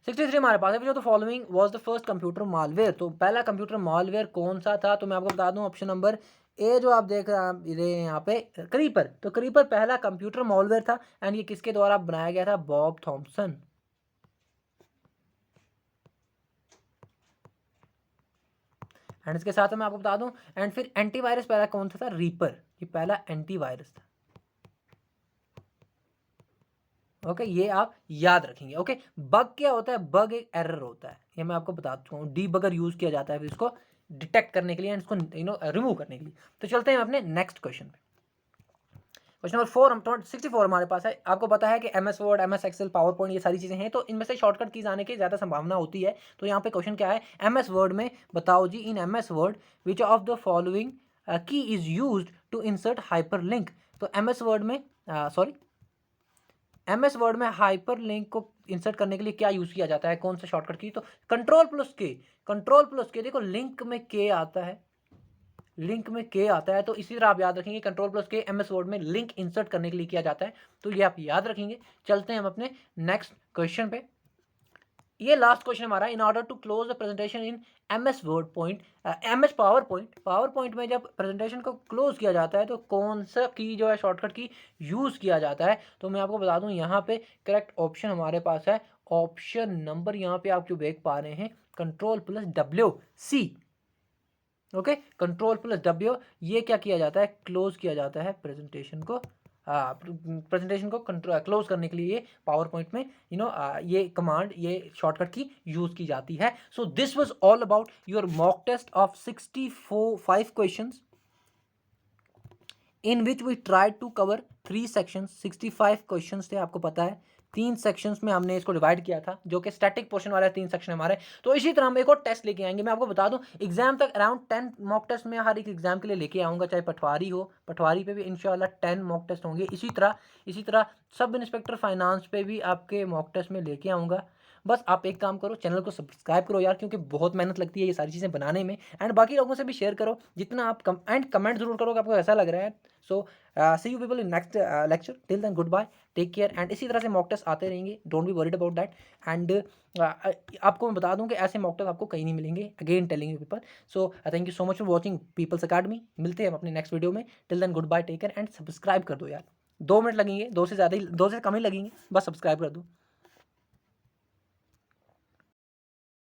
63 हमारे पास है, जो the following was the first computer malware. तो पहला कंप्यूटर मालवेयर कौन सा था, तो मैं आपको बता दूं ऑप्शन नंबर ए, जो आप देख रहे हैं यहाँ पे, क्रीपर। तो क्रीपर पहला कंप्यूटर मालवेयर था एंड ये किसके द्वारा बनाया गया था, बॉब थॉम्सन। एंड इसके साथ मैं आपको बता दूं, एंड फिर एंटीवायरस पहला कौन सा था, रीपर, ये पहला एंटीवायरस था। ओके, ये आप याद रखेंगे। ओके, बग क्या होता है, बग एक एरर होता है, ये मैं आपको बता चुका हूँ। डीबगर यूज किया जाता है फिर इसको डिटेक्ट करने के लिए एंड इसको रिमूव करने के लिए। तो चलते हैं अपने नेक्स्ट क्वेश्चन पे। क्वेश्चन नंबर 64 हमारे पास है। आपको पता है कि MS Word, MS Excel, PowerPoint, ये सारी चीज़ें हैं, तो इनमें से शॉर्टकट कीज आने की ज़्यादा संभावना होती है। तो यहाँ पे क्वेश्चन क्या है, MS वर्ड में बताओ जी, in MS Word which of the following key is use to insert hyperlink. तो MS वर्ड में MS वर्ड में हाइपर लिंक को इंसर्ट करने के लिए क्या यूज़ किया जाता है, कौन सा शॉर्टकट की, तो कंट्रोल प्लस के। देखो लिंक में के आता है, लिंक में के आता है, तो इसी तरह आप याद रखेंगे कंट्रोल+K MS वर्ड में लिंक इंसर्ट करने के लिए किया जाता है, तो ये आप याद रखेंगे। चलते हैं हम अपने नेक्स्ट क्वेश्चन पे। ये लास्ट क्वेश्चन हमारा, in order to close the presentation in MS Word point, MS PowerPoint में जब प्रेजेंटेशन को क्लोज किया जाता है तो कौन सा की जो है शॉर्टकट की यूज़ किया जाता है। तो मैं आपको बता दूं, यहाँ पे करेक्ट ऑप्शन हमारे पास है ऑप्शन नंबर, यहाँ पे आप जो देख पा रहे हैं, Ctrl+W+C। ओके, Ctrl+W, ये क्या किया जाता है, क्लोज किया जाता है प्रेजेंटेशन को। प्रेजेंटेशन को क्लोज करने के लिए ये पावर पॉइंट में ये कमांड, ये शॉर्टकट की यूज की जाती है। So this was all about your mock test of 65 questions in which we try to cover 3 sections. 65 questions थे, आपको पता है 3 सेक्शंस में हमने इसको डिवाइड किया था, जो कि स्टैटिक पोर्शन वाले 3 सेक्शन हमारे। तो इसी तरह हम एक और टेस्ट लेके आएंगे। मैं आपको बता दूं, एग्जाम तक अराउंड 10 मॉक टेस्ट में हर एक एग्जाम के लिए लेके आऊँगा, चाहे पटवारी हो, पटवारी पे भी इंशाल्लाह 10 मॉक टेस्ट होंगे। इसी तरह सब इंस्पेक्टर फाइनेंस पे भी आपके मॉक टेस्ट में लेके आऊँगा। बस आप एक काम करो, चैनल को सब्सक्राइब करो यार, क्योंकि बहुत मेहनत लगती है ये सारी चीज़ें बनाने में, एंड बाकी लोगों से भी शेयर करो जितना आप एंड कमेंट जरूर करो कि आपको ऐसा लग रहा है। So see you people in next lecture, till then good bye, take care. एंड इसी तरह से मॉक टेस्ट आते रहेंगे, don't be worried about that. And आपको मैं बता दूं कि ऐसे मॉक टेस्ट आपको कहीं नहीं मिलेंगे, again telling you people. So thank you so much for watching People's Academy. मिलते हैं हम अपने नेक्स्ट वीडियो में, till then good bye, take care and subscribe कर दो यार। 2 मिनट लगेंगे, 2 से ज़्यादा ही 2 से कम ही लगेंगे, बस सब्सक्राइब कर दो।